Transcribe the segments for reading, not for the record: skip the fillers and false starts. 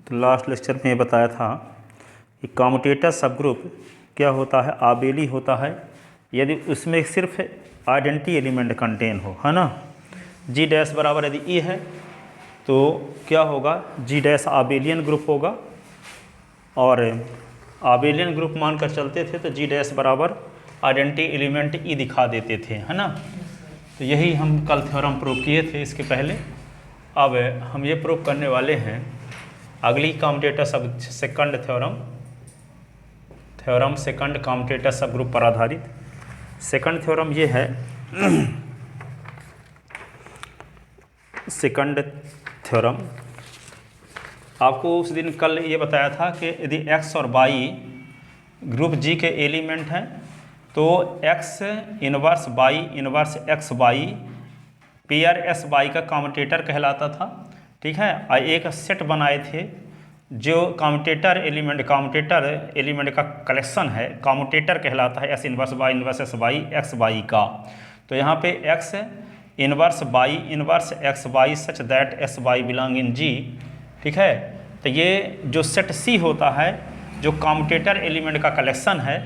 तो last lecture में ये बताया था कि कम्यूटेटर सब ग्रुप क्या होता है, आबेली होता है यदि उसमें सिर्फ आइडेंटिटी एलिमेंट कंटेन हो, है ना। जी डैश बराबर यदि ई है तो क्या होगा, जी डैश आबेलियन ग्रुप होगा, और आबेलियन ग्रुप मानकर चलते थे तो जी डैश बराबर आइडेंटिटी एलिमेंट ई दिखा देते थे, है ना। तो यही हम कल थ्योरम प्रूव किए थे इसके पहले। अब हम ये प्रूव करने वाले हैं अगली कम्यूटेटर सब सेकंड थ्योरम सेकंड कम्यूटेटर सब ग्रुप पर आधारित सेकंड थ्योरम ये है। सेकंड थ्योरम आपको उस दिन कल ये बताया था कि यदि x और y ग्रुप G के एलिमेंट हैं तो x inverse y inverse x Y pair S Y का कम्यूटेटर कहलाता था, ठीक है। और एक सेट बनाए थे जो कम्यूटेटर एलिमेंट का कलेक्शन है, कम्यूटेटर कहलाता है s inverse s y x y का। तो यहाँ पे x inverse y inverse x y such that s y belong in G, ठीक है। तो ये जो सेट सी होता है जो कम्यूटेटर एलिमेंट का कलेक्शन है,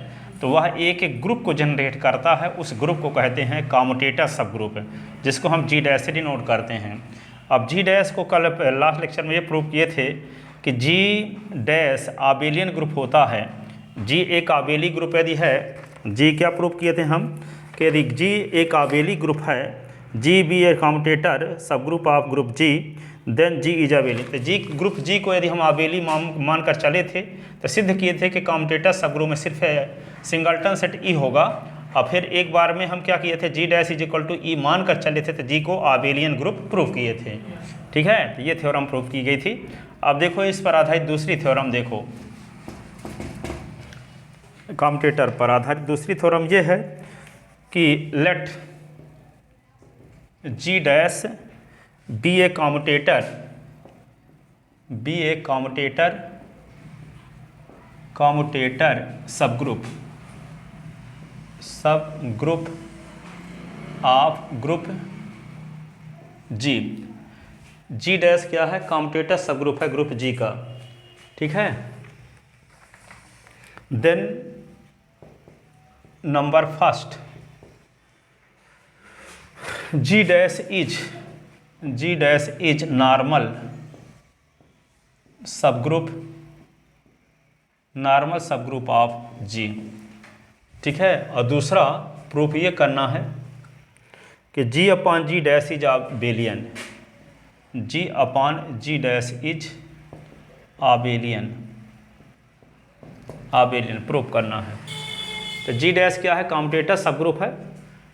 तो वह एक ग्रुप को जनरेट करता है, उस ग्रुप को कहते हैं कम्यूटेटर सब ग्रुप, जिसको हम जी डैश से डिनोट करते हैं। अब जी डैश को कल लास्ट लेक्चर में ये प्रूव किए थे कि जी डैश आबेलियन ग्रुप होता है। जी एक आबेली ग्रुप यदि है, जी क्या प्रूव किए थे हम कि यदि जी एक आबेली ग्रुप है, G be A commutator subgroup of group G, then G is abelian. तो जी ग्रुप जी को यदि हम आबेली मान कर चले थे तो सिद्ध किए थे कि कम्यूटेटर सब ग्रुप में सिर्फ सिंगल्टन सेट ई होगा। और फिर एक बार में हम क्या किए थे, जी डैश इज इक्वल टू ई मान कर चले थे तो जी को आबेलियन ग्रुप प्रूव किए थे, ठीक है। तो ये थ्योरम प्रूव की गई थी। अब देखो इस पर आधारित दूसरी थ्योरम देखो, कम्यूटेटर पर आधारित दूसरी थ्योरम ये है कि let G dash B A commutator subgroup of group G. G dash क्या है, कम्यूटेटर सब ग्रुप है ग्रुप जी का, ठीक है। Then number first G dash is normal subgroup of G, ठीक है। और दूसरा प्रूफ ये करना है कि G upon G dash is abelian, G upon G dash is abelian proof करना है। तो जी डैश क्या है, कम्यूटेटर सब ग्रुप है।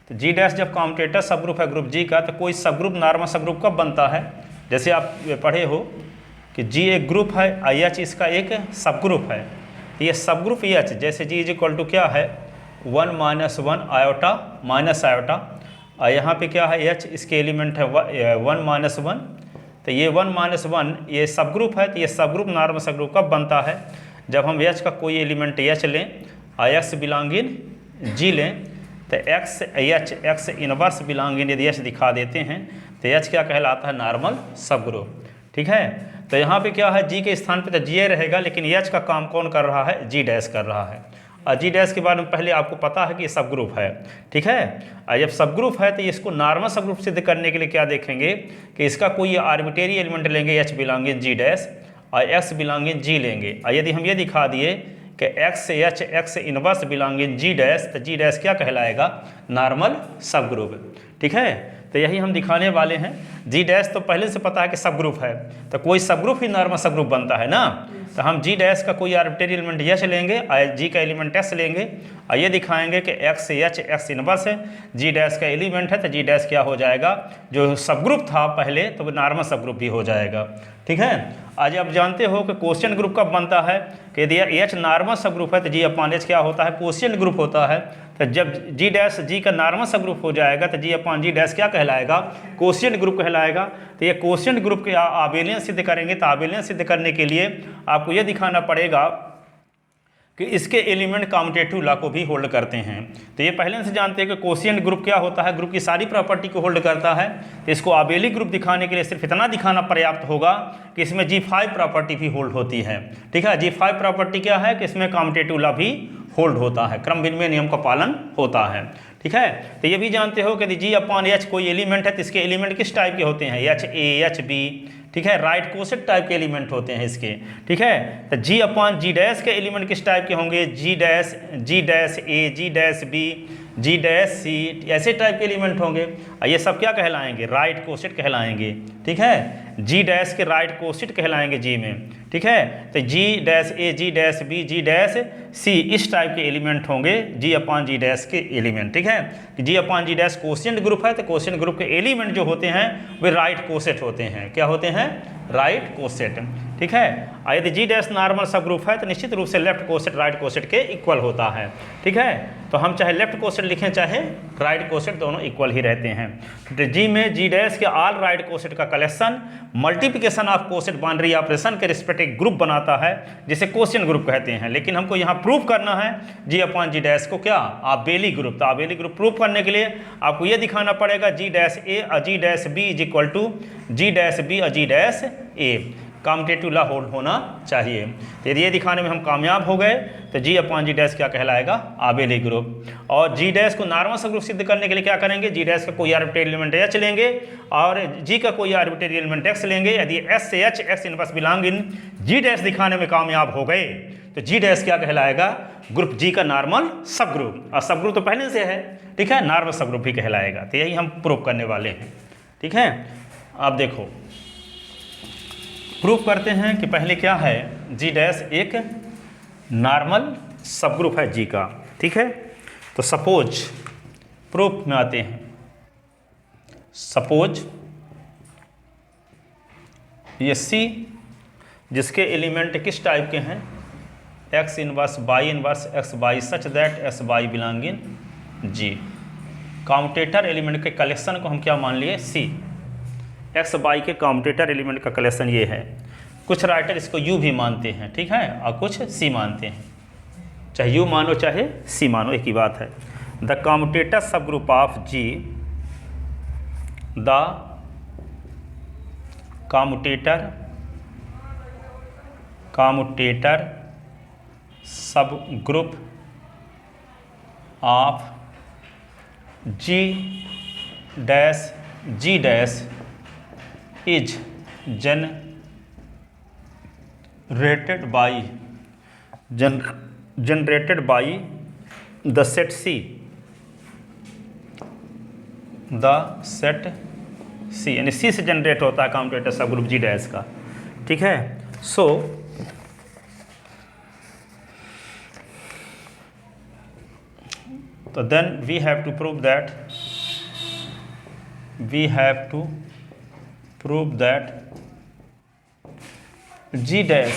तो जी डैश जब कम्यूटेटर सब ग्रुप है ग्रुप जी का, तो कोई सब ग्रुप नॉर्मल सब ग्रुप कब बनता है, जैसे आप पढ़े हो कि जी एक ग्रुप है, आई एच इसका एक सब ग्रुप है। तो ये सब ग्रुप एच जैसे जी इज इक्वल टू क्या है 1 - 1 आयोटा माइनस आयोटा, और यहाँ पे क्या है एच इसके एलिमेंट है 1 - 1। तो ये 1 - 1 ये सब ग्रुप है। तो ये सब ग्रुप नॉर्मल सब ग्रुप कब बनता है, जब हम एच का कोई एलिमेंट एच लें और एक्स बिलोंग इन जी लें, तो एक्स इनवर्स बिलोंग इन यदि एच दिखा देते हैं तो एच क्या कहलाता है, नॉर्मल सब ग्रुप, ठीक है। तो यहाँ पे क्या है, जी के स्थान पे तो जी रहेगा, लेकिन एच का काम कौन कर रहा है, जी डैश कर रहा है। और जी डैश के बारे में पहले आपको पता है कि ये सब ग्रुप है, ठीक है। और जब सब ग्रुप है तो इसको नॉर्मल सब ग्रुप सिद्ध करने के लिए क्या देखेंगे कि इसका कोई आर्बिट्रेरी एलिमेंट लेंगे H belong in G dash और एक्स बिलोंग इन जी लेंगे। और यदि हम ये दिखा दिए कि X inverse belong in G dash, तो जी डैश क्या कहलाएगा, नॉर्मल सब ग्रुप, ठीक है। तो यही हम दिखाने वाले हैं। जी डैश तो पहले से पता है कि सब ग्रुप है, तो कोई सब ग्रुप ही नॉर्मल सब ग्रुप बनता है ना। तो हम जी डैश का कोई आर्बिट्रेरी एलिमेंट एच लेंगे और जी का एलिमेंट एस लेंगे और ये दिखाएंगे कि एक्स इनवर्स है, जी डैश का एलिमेंट है, तो जी डैश क्या हो जाएगा, जो सब ग्रुप था पहले तो वो नॉर्मल सब ग्रुप भी हो जाएगा, ठीक है। आज आप जानते हो कि क्वोशिएंट ग्रुप कब बनता है कि यदि एच नॉर्मल सब ग्रुप है तो जी अपॉन एच क्या होता है, क्वोशिएंट ग्रुप होता है। तो जब जी डैश जी का नॉर्मल सब ग्रुप हो जाएगा तो जी अपॉन जी डैश क्या कहलाएगा, क्वोशिएंट ग्रुप कहलाएगा। तो ये क्वोशिएंट ग्रुप के आबेलियन सिद्ध करेंगे। तो आबेलियन सिद्ध करने के लिए आपको ये दिखाना पड़ेगा कि इसके एलिमेंट कॉम्यूटेटिव लॉ को भी होल्ड करते हैं। तो ये पहले से जानते हैं कि कोशिएंट ग्रुप क्या होता है, ग्रुप की सारी प्रॉपर्टी को होल्ड करता है। तो इसको आबेली ग्रुप दिखाने के लिए सिर्फ इतना दिखाना पर्याप्त होगा कि इसमें G5 प्रॉपर्टी भी होल्ड होती है। ठीक है, G5 प्रॉपर्टी क्या है कि इसमें कॉम्यूटेटिव लॉ भी होल्ड होता है, क्रम विनिमय नियम का पालन होता है। ठीक है, तो ये भी जानते हो कि G/H कोई एलिमेंट है तो इसके एलिमेंट किस टाइप के होते हैं, HA, HB। ठीक है, राइट कोसेट टाइप के एलिमेंट होते हैं इसके। ठीक है, तो G/G डैश के एलिमेंट किस टाइप के होंगे, G dash A, G dash B, G dash C, ऐसे टाइप के एलिमेंट होंगे। ये सब क्या कहलाएंगे, राइट कोसेट कहलाएंगे। ठीक है, G डैश के राइट कोसेट कहलाएंगे G में। ठीक है, तो G dash A, G dash B, G dash C इस टाइप के एलिमेंट होंगे G/G डैश के एलिमेंट। ठीक है, G/G डैश कोशिएंट ग्रुप है तो कोशिएंट ग्रुप के एलिमेंट जो होते हैं वे राइट कोसेट होते हैं। क्या होते हैं, राइट कोसेट। ठीक है, यदि G dash normal subgroup है तो निश्चित रूप से लेफ्ट कोसेट राइट कोसेट के इक्वल होता है। ठीक है, तो हम चाहे लेफ्ट कोसेट लिखें चाहे राइट कोसेट, दोनों इक्वल ही रहते हैं। तो G में G डैश के ऑल राइट कोसेट का collection multiplication of coset boundary operation के रिस्पेक्टिव ग्रुप बनाता है, जिसे कोशिएंट ग्रुप कहते हैं। लेकिन हमको यहाँ प्रूव करना है G/G डैश को क्या, आबेली ग्रुप। तो आबेली ग्रुप प्रूव करने के लिए आपको ये दिखाना पड़ेगा G डैश A और G dash B is equal to G dash B और G dash A, commutative law hold होना चाहिए। तो यदि ये दिखाने में हम कामयाब हो गए तो G/G डैश क्या कहलाएगा, आबेली ग्रुप। और G डैश को नॉर्मल सब ग्रुप सिद्ध करने के लिए क्या करेंगे, G डैश का कोई आर्बिट्रेरी एलिमेंट H लेंगे और G का कोई आर्बिट्रेरी एलिमेंट X लेंगे। यदि S से H X inverse belong in G dash दिखाने में कामयाब हो गए तो G डैश क्या कहलाएगा, ग्रुप G का नॉर्मल सब ग्रुप। और सब ग्रुप तो पहले से है। ठीक है, नॉर्मल सब ग्रुप भी कहलाएगा। तो यही हम प्रूव करने वाले हैं। ठीक है, अब देखो प्रूफ करते हैं कि पहले क्या है, G डैश एक नॉर्मल सब ग्रुप है G का। ठीक है, तो सपोज प्रूफ में आते हैं। सपोज ये C जिसके एलिमेंट किस टाइप के हैं, X inverse Y inverse X Y such that S Y belong in G। Commutator element के कलेक्शन को हम क्या मान लिए, C। X Y के कॉम्यूटेटर एलिमेंट का कलेक्शन ये है। कुछ राइटर इसको U भी मानते हैं। ठीक है, और कुछ C मानते हैं। चाहे U मानो चाहे C मानो, एक ही बात है। The commutator subgroup of G, the commutator subgroup of G dash is generated by the set C, यानी C से जनरेट होता है कॉम्यूटेटर सब ग्रुप G डैश का। ठीक है, सो तो then we have to prove that G dash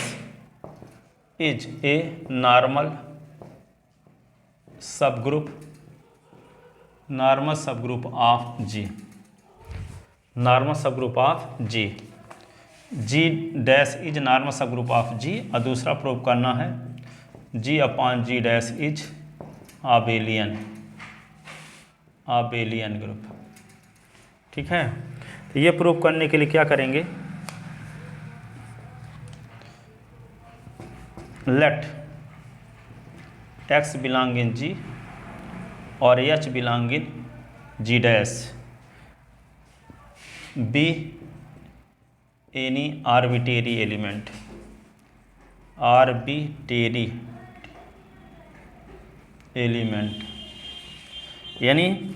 is a normal subgroup of G। Normal subgroup of G। G dash is normal subgroup of G। और दूसरा prove करना है G/G dash is abelian group. ठीक है, तो ये prove करने के लिए क्या करेंगे, let X belong in G और H belong in G dash be any arbitrary element, यानी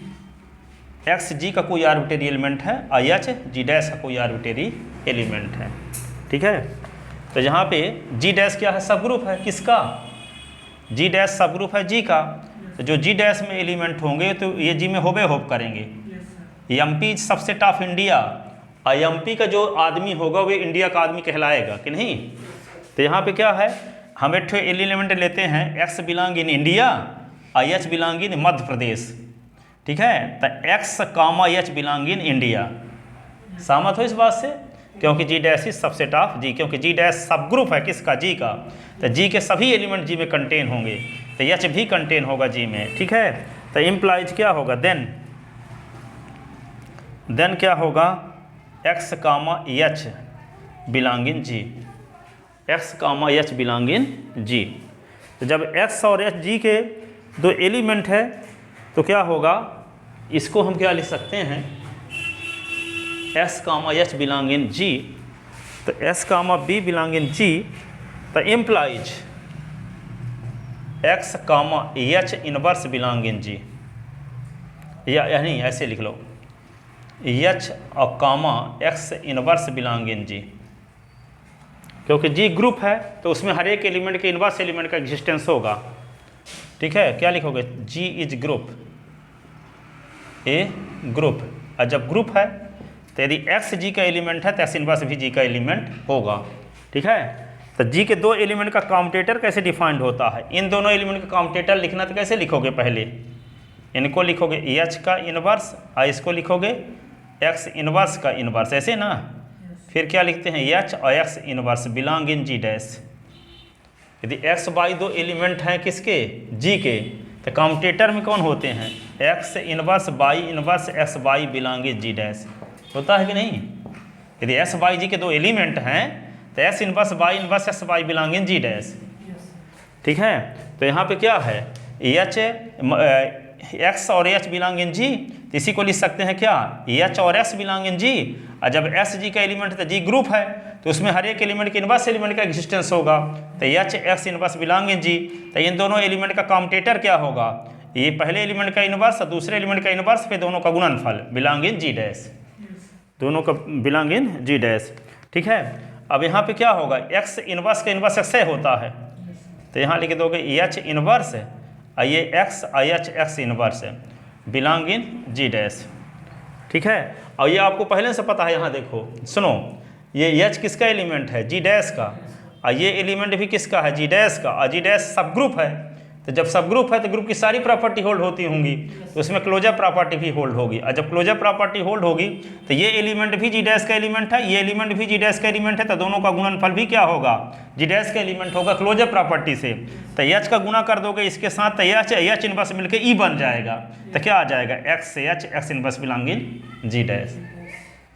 X G का कोई आर्बिट्रेरी एलिमेंट है और H G डैश का कोई आर्बिट्रेरी एलिमेंट है। ठीक है, तो यहाँ पे G डैश क्या है, सब ग्रुप है किसका, G डैश सब ग्रुप है G का। तो जो G डैश में एलिमेंट होंगे तो ये G में होबे होप करेंगे। MP सबसेट ऑफ इंडिया, और MP का जो आदमी होगा वो इंडिया का आदमी कहलाएगा कि नहीं। तो यहाँ पे क्या है, हम एक एलिमेंट लेते हैं X बिलोंग इन इंडिया और H बिलोंग इन मध्य प्रदेश। ठीक है, तो X, H belong in India. सहमत हो इस बात से, क्योंकि जी डैश इज सबसेट ऑफ जी, क्योंकि जी डैश सब ग्रुप है किसका, जी का, तो जी के सभी एलिमेंट जी में कंटेन होंगे, तो एच भी कंटेन होगा जी में, ठीक है। तो इम्प्लाइज क्या होगा, देन क्या होगा, x comma h belong in G, x comma h belong in G. तो जब एक्स और एच जी के दो एलिमेंट है तो क्या होगा, इसको हम क्या लिख सकते हैं, s comma h belong in G, तो s comma b belong in G, तो implies x comma h inverse belong in G, या नहीं ऐसे लिख लो, एच और comma x inverse belong in G, क्योंकि जी ग्रुप है तो उसमें हर एक एलिमेंट के इनवर्स एलिमेंट का एग्जिस्टेंस होगा, ठीक है। क्या लिखोगे, जी इज ग्रुप, ए ग्रुप, और जब ग्रुप है तो यदि एक्स जी का एलिमेंट है तो एक्स इनवर्स भी जी का एलिमेंट होगा, ठीक है। तो जी के दो एलिमेंट का काउंटेटर कैसे डिफाइंड होता है, इन दोनों एलिमेंट का काउंटेटर लिखना तो कैसे लिखोगे, पहले इनको लिखोगे एच का इनवर्स और इसको लिखोगे एक्स इनवर्स का इनवर्स, ऐसे ना, फिर क्या लिखते हैं, एच और X inverse belong in G dash. यदि एक्स बाई दो एलिमेंट हैं किसके, जी के, तो काउंटेटर में कौन होते हैं, X inverse Y inverse X Y belong in G dash, होता है कि नहीं। यदि एक्स बाई जी के दो एलिमेंट हैं तो X inverse Y inverse X Y belong in G dash, ठीक है। तो यहाँ पे क्या है, एच एक्स और एच बिलोंग इन जी, तो इसी को लिख सकते हैं क्या, एच और एक्स बिलोंग इन जी, और जब एस जी का एलिमेंट है तो जी ग्रुप है तो उसमें हर एक एलिमेंट के इनवर्स एलिमेंट का एग्जिस्टेंस होगा, तो h x inverse belong in G, तो इन दोनों एलिमेंट का काउंटेटर क्या होगा, ये पहले एलिमेंट का इनवर्स और दूसरे एलिमेंट का इनवर्स, फिर दोनों का गुणनफल बिलोंग इन जी डैश, दोनों का बिलोंग इन जी डैश, ठीक है। अब यहाँ पे क्या होगा, एक्स इनवर्स का इनवर्स एक्स होता है, तो यहाँ लिख दोगे एच इनवर्स है और ये x I H x inverse है बिलोंग इन जी डैश, ठीक है। और ये आपको पहले से पता है, यहाँ देखो सुनो, ये एच किसका एलिमेंट है, जी डैश का, और ये एलिमेंट भी किसका है, जी डैश का, और जी डैश सब ग्रुप है, तो जब सब ग्रुप है तो ग्रुप की सारी प्रॉपर्टी होल्ड होती होंगी, तो उसमें क्लोजर प्रॉपर्टी भी होल्ड होगी, और जब क्लोजर प्रॉपर्टी होल्ड होगी तो ये एलिमेंट भी जी डैश का एलिमेंट है, ये एलिमेंट भी जी डैश का एलिमेंट है, तो दोनों का गुणनफल भी क्या होगा, जी डैश का एलिमेंट होगा क्लोजर प्रॉपर्टी से, तो एच का गुना कर दोगे इसके साथ, तो एच इनवर्स मिलकर ई बन जाएगा, तो क्या आ जाएगा, एक्स से H x inverse belong in G dash,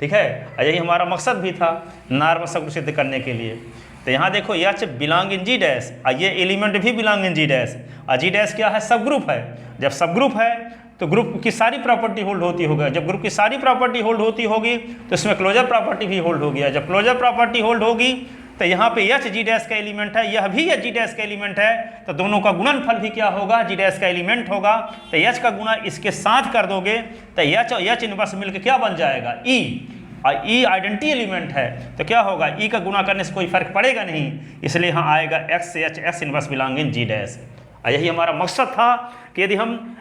ठीक है। और यही हमारा मकसद भी था नॉर्मल सब सिद्ध करने के लिए। तो यहाँ देखो H belong in G dash, और ये एलिमेंट भी बिलोंग इन जी डैश, और जी डैश क्या है, सब ग्रुप है, जब सब ग्रुप है तो ग्रुप की सारी प्रॉपर्टी होल्ड होती होगी, जब ग्रुप की सारी प्रॉपर्टी होल्ड होती होगी तो इसमें क्लोजर प्रॉपर्टी भी होल्ड होगी, जब क्लोजर प्रॉपर्टी होल्ड होगी तो यहाँ पे एच जी डैश का एलिमेंट है, यह भी एच जी डैश का एलिमेंट है, तो दोनों का गुणनफल भी क्या होगा, जी डैश का एलिमेंट होगा, तो एच का गुना इसके साथ कर दोगे तो एच और एच इनवर्स मिलकर क्या बन जाएगा, ई, और ई आइडेंटिटी एलिमेंट है तो क्या होगा, ई का गुना करने से कोई फर्क पड़ेगा नहीं, इसलिए यहाँ आएगा एक्स से H x inverse belong in G dash. और यही हमारा मकसद था कि यदि हम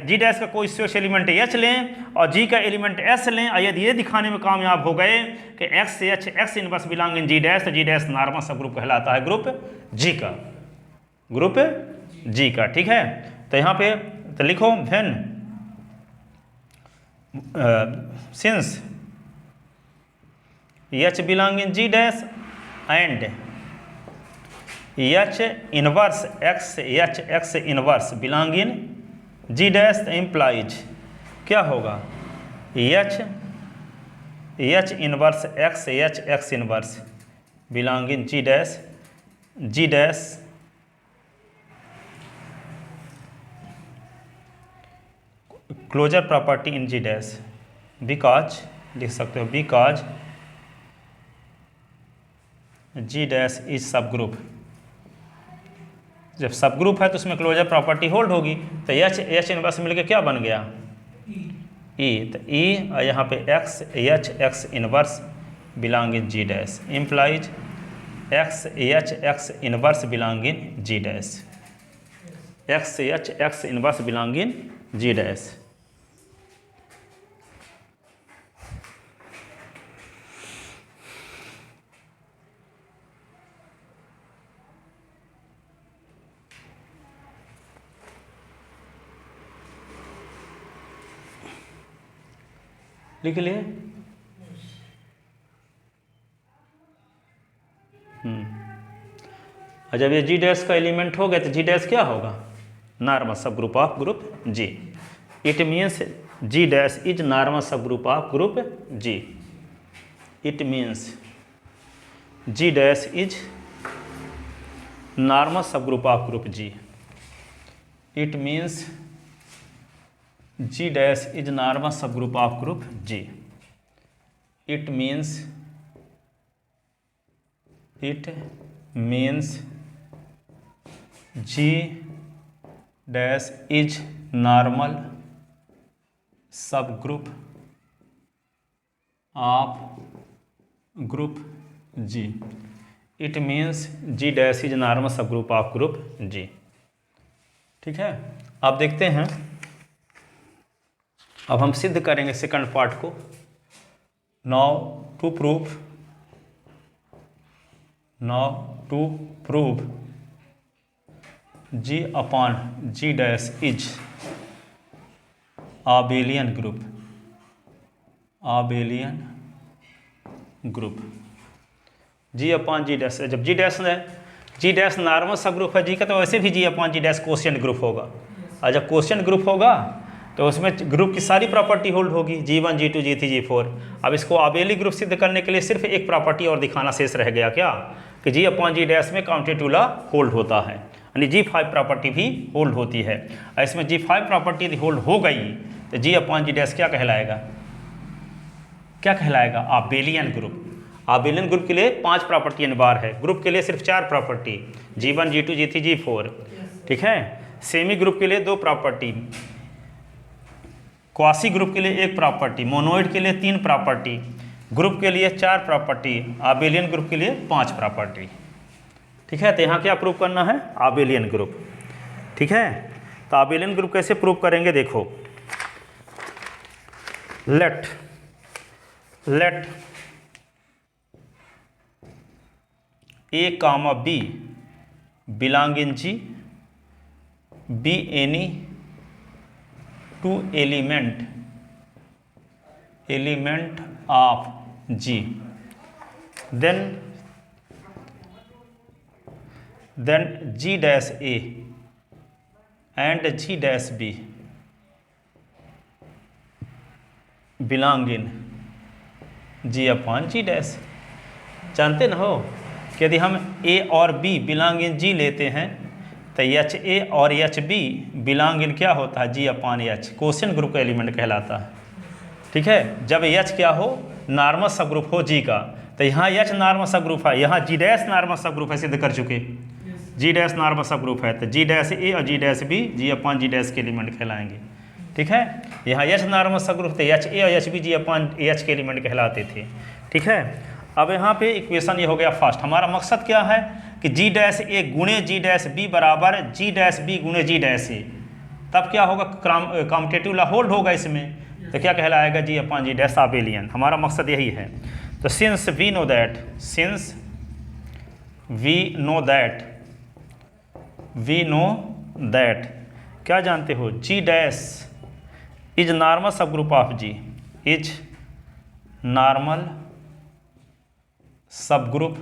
जी डैश का कोई सोर्स एलिमेंट एच लें और जी का एलिमेंट एस लें, और यदि ये दिखाने में कामयाब हो गए कि एक्स से H x inverse belong in G dash, तो G dash normal subgroup कहलाता है, ग्रुप जी का, ग्रुप जी का, ठीक है। तो यहाँ पे तो लिखो when since H belong in G dash and H inverse X H x inverse belong in G dash, implies क्या होगा, H inverse X H x inverse belong in G dash, G dash closure property in G dash, because लिख सकते हो, because G dash is subgroup, जब subgroup है तो उसमें closure property hold होगी, तो एच इनवर्स मिलकर क्या बन गया, ई, तो ई और यहाँ पे X H x inverse belong in G dash, implies X H x inverse belong in G dash, X H x inverse belong in G dash. लिख लिए, और जब ये जी डैश का एलिमेंट हो गया तो जी डैश क्या होगा? Normal subgroup of group G. It means G dash is normal subgroup of group G. It means G dash is normal subgroup of group G. It means G dash is normal subgroup of group G. It means G dash is normal subgroup of group G. It means G dash is normal subgroup of group G. ठीक है, आप देखते हैं अब हम सिद्ध करेंगे second part को। Now to prove G upon G dash is abelian group. G upon G dash, जब जी डैश है, G dash normal subgroup है जी का, तो वैसे भी G upon G dash quotient group होगा। और जब कोशिएंट ग्रुप होगा तो उसमें ग्रुप की सारी प्रॉपर्टी होल्ड होगी, G1 G2 G3 G4। अब इसको आबेली ग्रुप सिद्ध करने के लिए सिर्फ एक प्रॉपर्टी और दिखाना शेष रह गया, क्या? कि जी अपॉन जी डैश में काउंटेटिव लॉ होल्ड होता है, यानी G5 प्रॉपर्टी भी होल्ड होती है। और इसमें G5 प्रॉपर्टी होल्ड हो गई तो जी अपॉन जी डैश क्या कहलाएगा? क्या कहलाएगा? आबेलियन ग्रुप। आबेलियन ग्रुप के लिए 5 प्रॉपर्टी अनिवार्य है, ग्रुप के लिए सिर्फ 4 property, G1 G2 G3 G4। ठीक है, सेमी ग्रुप के लिए 2 प्रॉपर्टी, क्वासी ग्रुप के लिए 1 प्रॉपर्टी, मोनोइड के लिए 3 प्रॉपर्टी, ग्रुप के लिए 4 प्रॉपर्टी, आबेलियन ग्रुप के लिए 5 प्रॉपर्टी। ठीक है, तो यहाँ क्या प्रूव करना है? आबेलियन ग्रुप। ठीक है, तो आबेलियन ग्रुप कैसे प्रूव करेंगे? देखो, late A, B belong in G, be any 2 element of G, then G dash A and G dash B belong in G upon G dash। जानते न हो कि यदि हम A और B बिलोंग इन G लेते हैं तो एच ए और एच बी बिलोंग इन क्या होता है? G upon H, quotient group का एलिमेंट कहलाता है। ठीक है, जब एच क्या हो? नॉर्मल सब ग्रुप हो G का, तो यहाँ एच नॉर्मल सब ग्रुप है, यहाँ G dash normal subgroup है, सिद्ध कर चुके। G dash normal subgroup है तो G डैश ए और G dash B G upon G dash के एलिमेंट कहलाएंगे। ठीक है, यहाँ एच नॉर्मल सब ग्रुप थे, एच ए और H B G upon H के एलिमेंट कहलाते थे। ठीक है, अब यहाँ पे इक्वेशन ये हो गया फर्स्ट। हमारा मकसद क्या है कि G डैश ए गुणे G डैश बी बराबर G डैश बी गुणे G डैश ए, तब क्या होगा? कॉम्पिटेटिव लॉ होल्ड होगा इसमें, तो क्या कहलाएगा? G upon G dash abelian. हमारा मकसद यही है। तो सिंस वी नो दैट क्या जानते हो? G dash is normal subgroup of G, is normal subgroup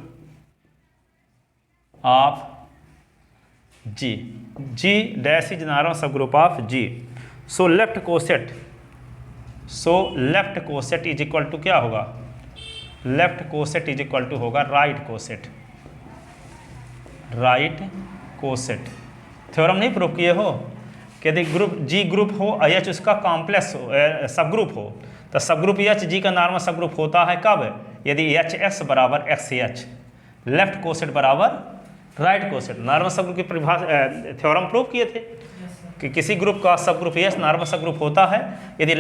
of G, G dash is normal subgroup of G। So left coset is equal to क्या होगा? Left coset is equal to होगा right coset. Theorem नहीं prove किए हो कि यदि group G group हो और H उसका कॉम्प्लेक्स सब ग्रुप हो, तो सब ग्रुप H G का नॉर्मल सब ग्रुप होता है कब? यदि HS बराबर XH, लेफ्ट कोसेट बराबर राइट कोसेट। नॉर्मल सब ग्रुप की परिभाषा थ्योरम प्रूव किए थे कि किसी ग्रुप का subgroup H normal subgroup होता है यदि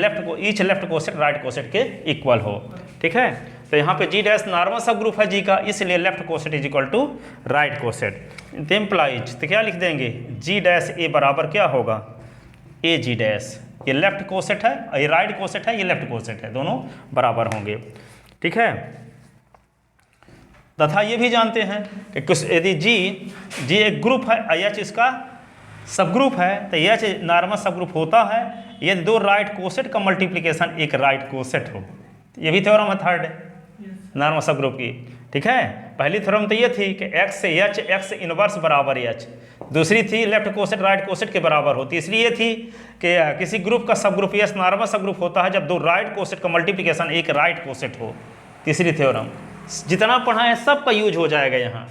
each left coset right coset के इक्वल हो। ठीक है, तो यहाँ पे G dash normal subgroup है G का, इसलिए left coset is equal to right coset. Implies तो क्या लिख देंगे? G डैश ए बराबर क्या होगा? A G डैश, ये लेफ्ट कोसेट है, ये राइट कोसेट है, ये लेफ्ट कोसेट है, दोनों बराबर होंगे। ठीक है, तथा ये भी जानते हैं कि कुछ यदि G एक ग्रुप है, H इसका सब ग्रुप है, तो H नॉर्मल सब ग्रुप होता है यदि 2 राइट कोसेट का मल्टीप्लिकेशन एक राइट कोसेट हो। ये भी थ्योरम है थर्ड। नॉर्मल सब ग्रुप की। ठीक है, पहली थ्योरम तो ये थी कि x से h x इनवर्स बराबर h। दूसरी थी लेफ्ट कोसेट राइट कोसेट के बराबर हो। तीसरी ये थी कि किसी ग्रुप का सब group yes normal subgroup होता है जब दो राइट कोसेट का मल्टीप्लिकेशन एक राइट कोसेट हो। तीसरी थ्योरम। जितना पढ़ा है सब का यूज हो जाएगा यहाँ।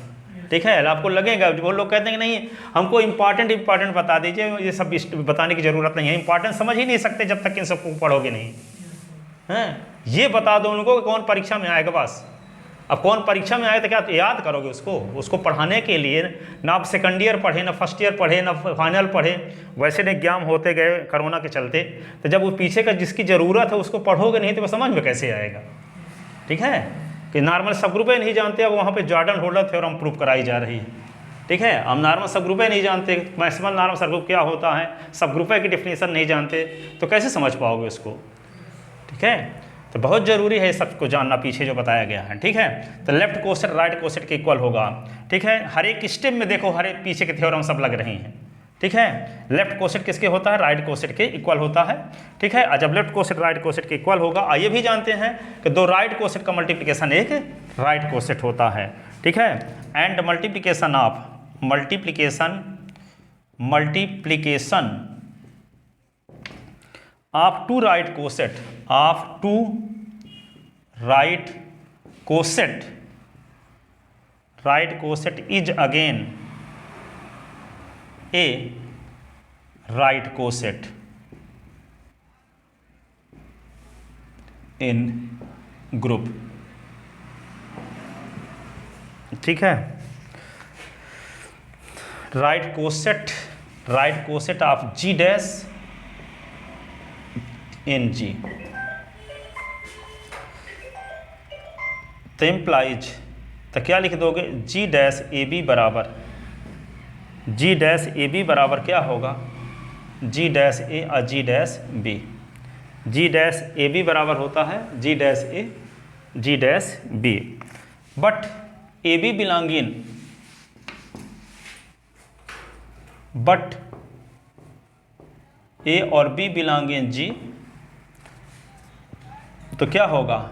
ठीक है, आपको लगेगा वो लोग कहते हैं कि नहीं हमको इंपॉर्टेंट बता दीजिए, ये सब बताने की जरूरत नहीं है, इंपॉर्टेंट समझ ही नहीं सकते जब तक इन सबको पढ़ोगे नहीं हैं। ये बता दो उनको कि कौन परीक्षा में आएगा बस। अब कौन परीक्षा में आए तो क्या याद करोगे उसको पढ़ाने के लिए ना आप सेकंड ईयर पढ़े ना फर्स्ट ईयर पढ़े ना फाइनल पढ़े, वैसे ने एग्जाम होते गए कोरोना के चलते। तो जब वो पीछे का जिसकी ज़रूरत है उसको पढ़ोगे नहीं तो वो समझ में कैसे आएगा। ठीक है, कि नॉर्मल सब ग्रुपे नहीं जानते, अब वहाँ पे जॉर्डन होल्डर थ्योरम प्रूव कराई जा रही है। ठीक है, हम नॉर्मल सब ग्रुपे नहीं जानते, मैक्सिमम नॉर्मल सब ग्रुप क्या होता है, सब ग्रुपे की डिफिनीशन नहीं जानते तो कैसे समझ पाओगे उसको। ठीक है, तो बहुत ज़रूरी है सबको जानना पीछे जो बताया गया है। ठीक है, तो लेफ्ट कोसेट राइट कोसेट के इक्वल होगा। ठीक है, हर एक स्टेप में देखो हर एक पीछे के थ्योरम सब लग रही हैं। ठीक है, लेफ्ट कोसेट किसके होता है, राइट कोसेट के इक्वल होता है। ठीक है, जब लेफ्ट कोसेट राइट कोसेट के इक्वल होगा, आइए भी जानते हैं कि दो राइट कोसेट का मल्टीप्लिकेशन एक राइट कोसेट होता है। ठीक है, and multiplication of two right coset is again a right coset in group. ठीक है, right coset of G dash in G तो इम्प्लाइज तो क्या लिख दोगे, G डैश ए बी बराबर क्या होगा, G डैश ए और G dash B. G dash a b बराबर होता है G dash a G dash b, but a B belong in a और बी बिलोंग इन G, तो क्या होगा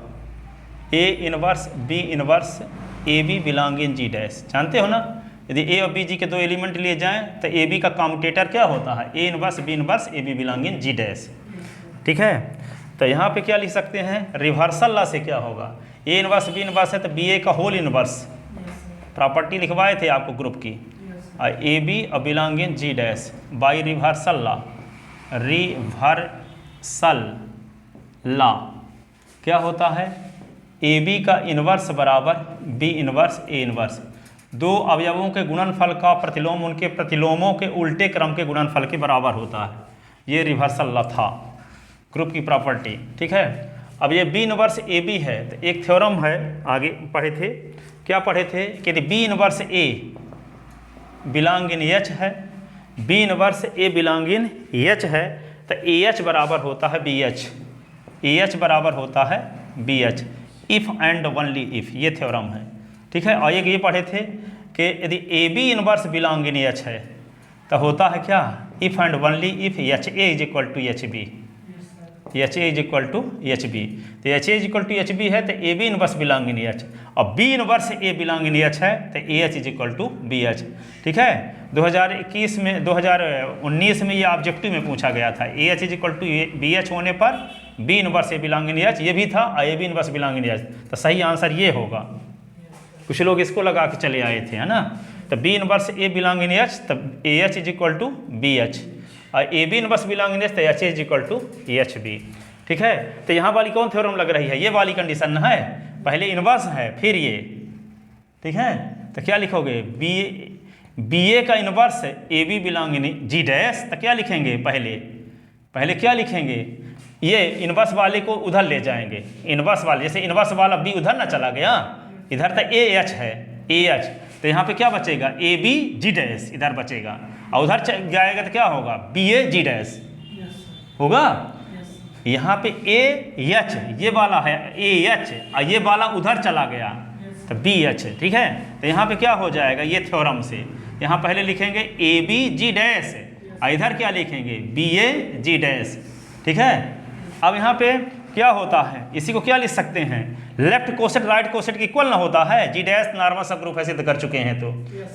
a inverse B inverse A B belong in G dash. जानते हो ना, यदि ए और बी जी के दो एलिमेंट लिए जाएं तो ए बी का कॉम्यूटेटर क्या होता है, A inverse B inverse A B belong in G dash. ठीक है, तो यहाँ पे क्या लिख सकते हैं, रिवर्सल लॉ से क्या होगा, ए इनवर्स बी इनवर्स है तो बी ए का होल इनवर्स, प्रॉपर्टी लिखवाए थे आपको ग्रुप की, और ए बी और belong in G dash by reversal law क्या होता है, ए बी का इनवर्स बराबर बी इनवर्स ए इनवर्स। दो अवयवों के गुणनफल का प्रतिलोम उनके प्रतिलोमों के उल्टे क्रम के गुणनफल के बराबर होता है। ये रिवर्सल लॉ था ग्रुप की प्रॉपर्टी। ठीक है, अब ये बी इनवर्स ए बी है तो एक थ्योरम है आगे पढ़े थे, क्या पढ़े थे कि यदि b inverse A belong in H है, b inverse A belong in H है तो ए एच बराबर होता है बी एच, ए एच बराबर होता है b h, if and only if, ये थ्योरम है। ठीक है, और ये पढ़े थे कि यदि a B inverse belong in H है तो होता है क्या, if and only if h a is equal to h b, h a is equal to h b. तो h a is equal to h b है तो a B inverse belong in h, और b inverse A belong in H है तो A H is equal to B H. ठीक है, 2019 में ये ऑब्जेक्टिव में पूछा गया था, A H is equal to B H होने पर B inverse A belong in H, ये भी था, और A B inverse belong in H, तो सही आंसर ये होगा। कुछ लोग इसको लगा के चले आए थे, है ना, तो b inverse A belong in h तब a H is equal to B h, और A B inverse belong in H तो h is equal to h b. ठीक है, तो यहाँ वाली कौन थ्योरम लग रही है, ये वाली कंडीशन है, पहले इनवर्स है फिर ये। ठीक है, तो क्या लिखोगे, बी ए का inverse A B belong in G dash, तो क्या लिखेंगे, पहले क्या लिखेंगे, ये इनवर्स वाले को उधर ले जाएंगे, इनवर्स वाले जैसे इनवर्स वाला बी उधर ना चला गया, इधर तो ए एच है ए एच, तो यहाँ पे क्या बचेगा, ए बी G डैश इधर बचेगा, और उधर जाएगा तो क्या होगा, बी ए G डैश होगा। यहाँ पे ए एच ये वाला है ए एच, और ये वाला उधर चला गया तो बी एच। ठीक है, तो यहाँ पे क्या हो जाएगा, ये थ्योरम से यहाँ पहले लिखेंगे ए बी G डैश, और इधर क्या लिखेंगे, बी ए G डैश। ठीक है, अब यहाँ पे क्या होता है, इसी को क्या लिख सकते हैं, लेफ्ट कोसेट राइट कोसेट के इक्वल ना होता है, G dash normal subgroup है, सिद्ध कर चुके हैं। तो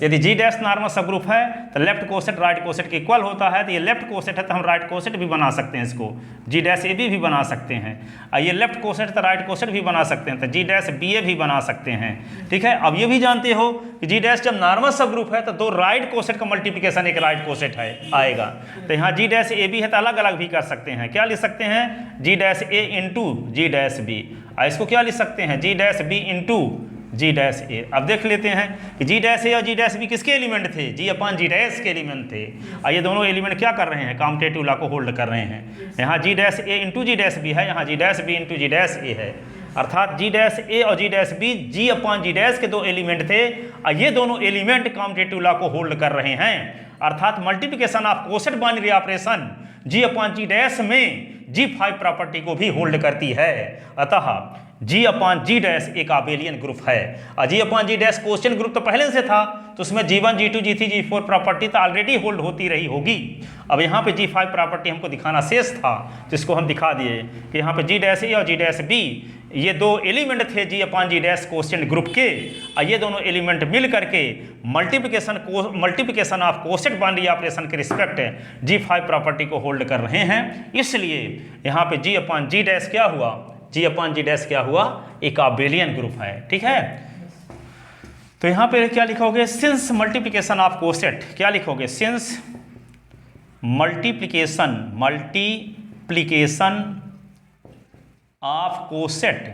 यदि जी डैश नॉर्मल सब ग्रुप है तो लेफ्ट कोसेट राइट कोसेट के इक्वल होता है, तो ये लेफ्ट कोसेट है तो हम राइट कोसेट भी बना सकते हैं, इसको जी डैश ए बी भी बना सकते हैं। और ये लेफ्ट कोसेट तो राइट कोसेट भी बना सकते हैं, तो जी डैश बी ए भी बना सकते हैं। ठीक है, अब ये भी जानते हो कि जी डैश जब नॉर्मल सब ग्रुप है तो दो राइट कोसेट का मल्टीप्लिकेशन एक राइट कोसेट है आएगा। तो यहाँ जी डैश ए बी है तो अलग अलग भी कर सकते हैं। क्या लिख सकते हैं? जी dash A into G dash B. इसको क्या लिख सकते हैं? जी dash B into G dash ए। अब देख लेते हैं कि जी डैश ए और जी डैश बी किसके एलिमेंट थे? जी अपान जी डैश के एलिमेंट थे। और ये दोनों एलिमेंट क्या कर रहे हैं? कॉम्यूटेटिव लॉ को होल्ड कर रहे हैं। यहाँ G dash A into G dash B है, यहाँ G dash B into G dash A है। अर्थात जी डैश ए और G dash B G upon G dash के दो एलिमेंट थे और ये दोनों एलिमेंट कॉम्यूटेटिव लॉ को होल्ड कर रहे हैं। अर्थात multiplication of coset binary operation G upon G dash में G5 प्रॉपर्टी को भी होल्ड करती है। अतः G अपान जी डैश एक आबेलियन ग्रुप है। और G upon G dash question group तो पहले से था, तो उसमें G1 G2 G3 G4 property तो ऑलरेडी होल्ड होती रही होगी। अब यहाँ पे G5 प्रॉपर्टी हमको दिखाना शेष था, जिसको हम दिखा दिए कि यहाँ पे जी डैश ए और जी डैश बी ये दो एलिमेंट थे जी upon G dash question group के, और ये दोनों एलिमेंट मिल करके multiplication of coset binary operation के रिस्पेक्ट G5 प्रॉपर्टी को होल्ड कर रहे हैं। इसलिए यहाँ पे जी अपान जी डैश क्या हुआ? जी अपान जी डैश क्या हुआ? एक आबेलियन ग्रुप है। ठीक है, तो यहाँ पे क्या लिखोगे? सिंस मल्टीप्लिकेशन ऑफ कोसेट, क्या लिखोगे? Since multiplication of coset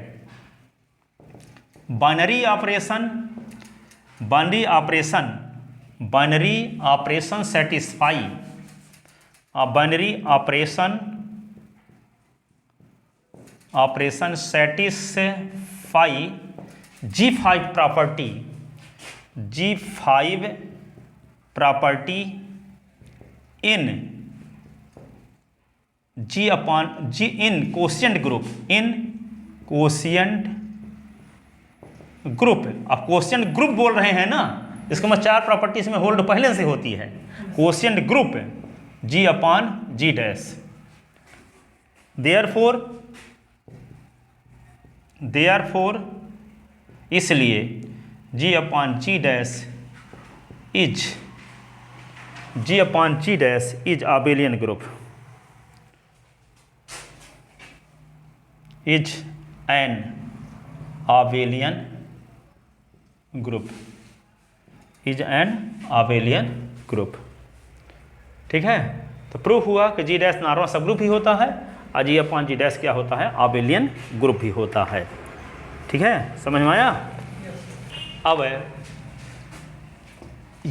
binary operation satisfy G5 property in G upon G in quotient group अब कोशिएंट ग्रुप बोल रहे हैं ना, इसको मैं चार प्रॉपर्टीज में होल्ड पहले से होती है। Quotient group G upon G dash, therefore इसलिए G upon G dash is abelian group, is an abelian group. ठीक है, तो प्रूफ हुआ कि G dash normal subgroup ही होता है और जी अपान जी डैश क्या होता है? आबेलियन ग्रुप ही होता है। ठीक है, समझ में आया? अब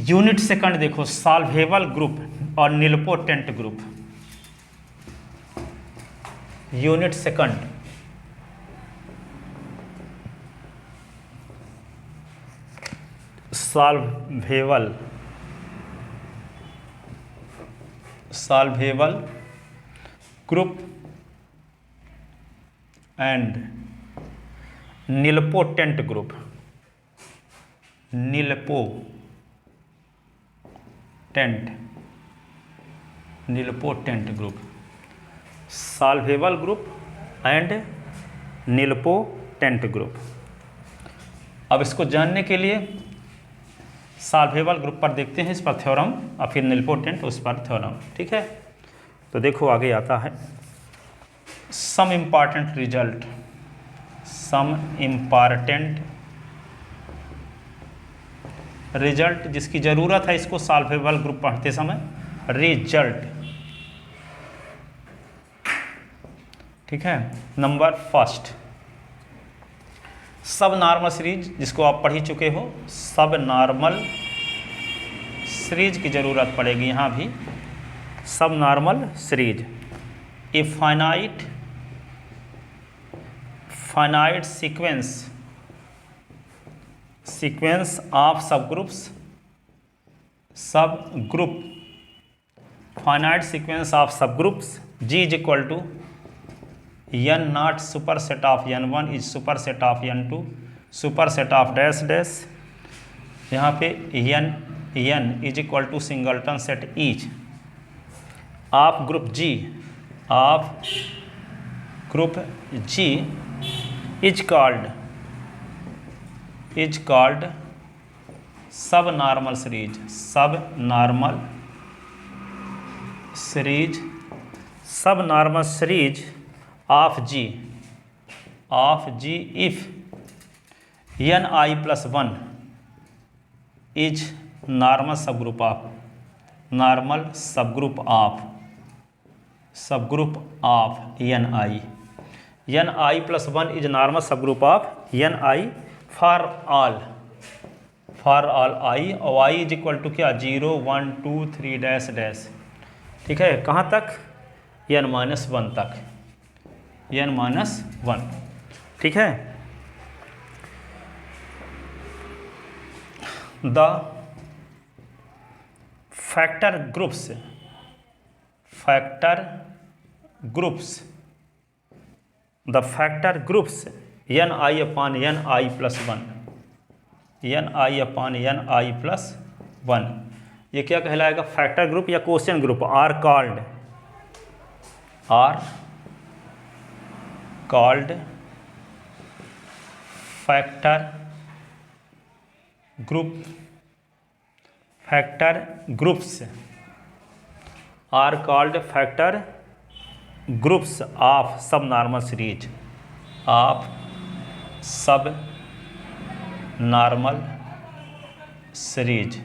यूनिट सेकंड देखो, सॉल्वेबल ग्रुप और nilpotent group. Unit second solvable group and nilpotent group. Nilpotent group, solvable group and nilpotent group. अब इसको जानने के लिए सॉल्वेबल ग्रुप पर देखते हैं, इस पर थ्योरम, और फिर निलपोटेंट उस पर थ्योरम। ठीक है, तो देखो आगे आता है सम इम्पॉर्टेंट रिजल्ट जिसकी ज़रूरत है इसको सॉल्वेबल ग्रुप पढ़ते समय। रिजल्ट, ठीक है। नंबर फर्स्ट, सब नॉर्मल सीरीज, जिसको आप पढ़ ही चुके हो। सब नॉर्मल सीरीज की ज़रूरत पड़ेगी यहाँ भी। Subnormal series, a finite sequence of subgroups, finite sequence of subgroups G is equal to n naught superset of n1 is superset of n2 superset of dash dash. यहाँ पे n is equal to singleton set each of group G is called is called subnormal series, subnormal series, subnormal series of G if ni plus 1 is normal subgroup of, normal subgroup of ni, ni plus 1 is normal subgroup of ni for all i, और i is equal to क्या 0 1 2 3 dash dash, ठीक है, कहाँ तक n-1 तक, n-1, ठीक है। The factor groups the factor groups ni upon ni plus 1, ni upon ni plus 1, ये क्या कहलाएगा, फैक्टर ग्रुप या quotient group, are called factor groups are called factor groups of subnormal series, of subnormal series.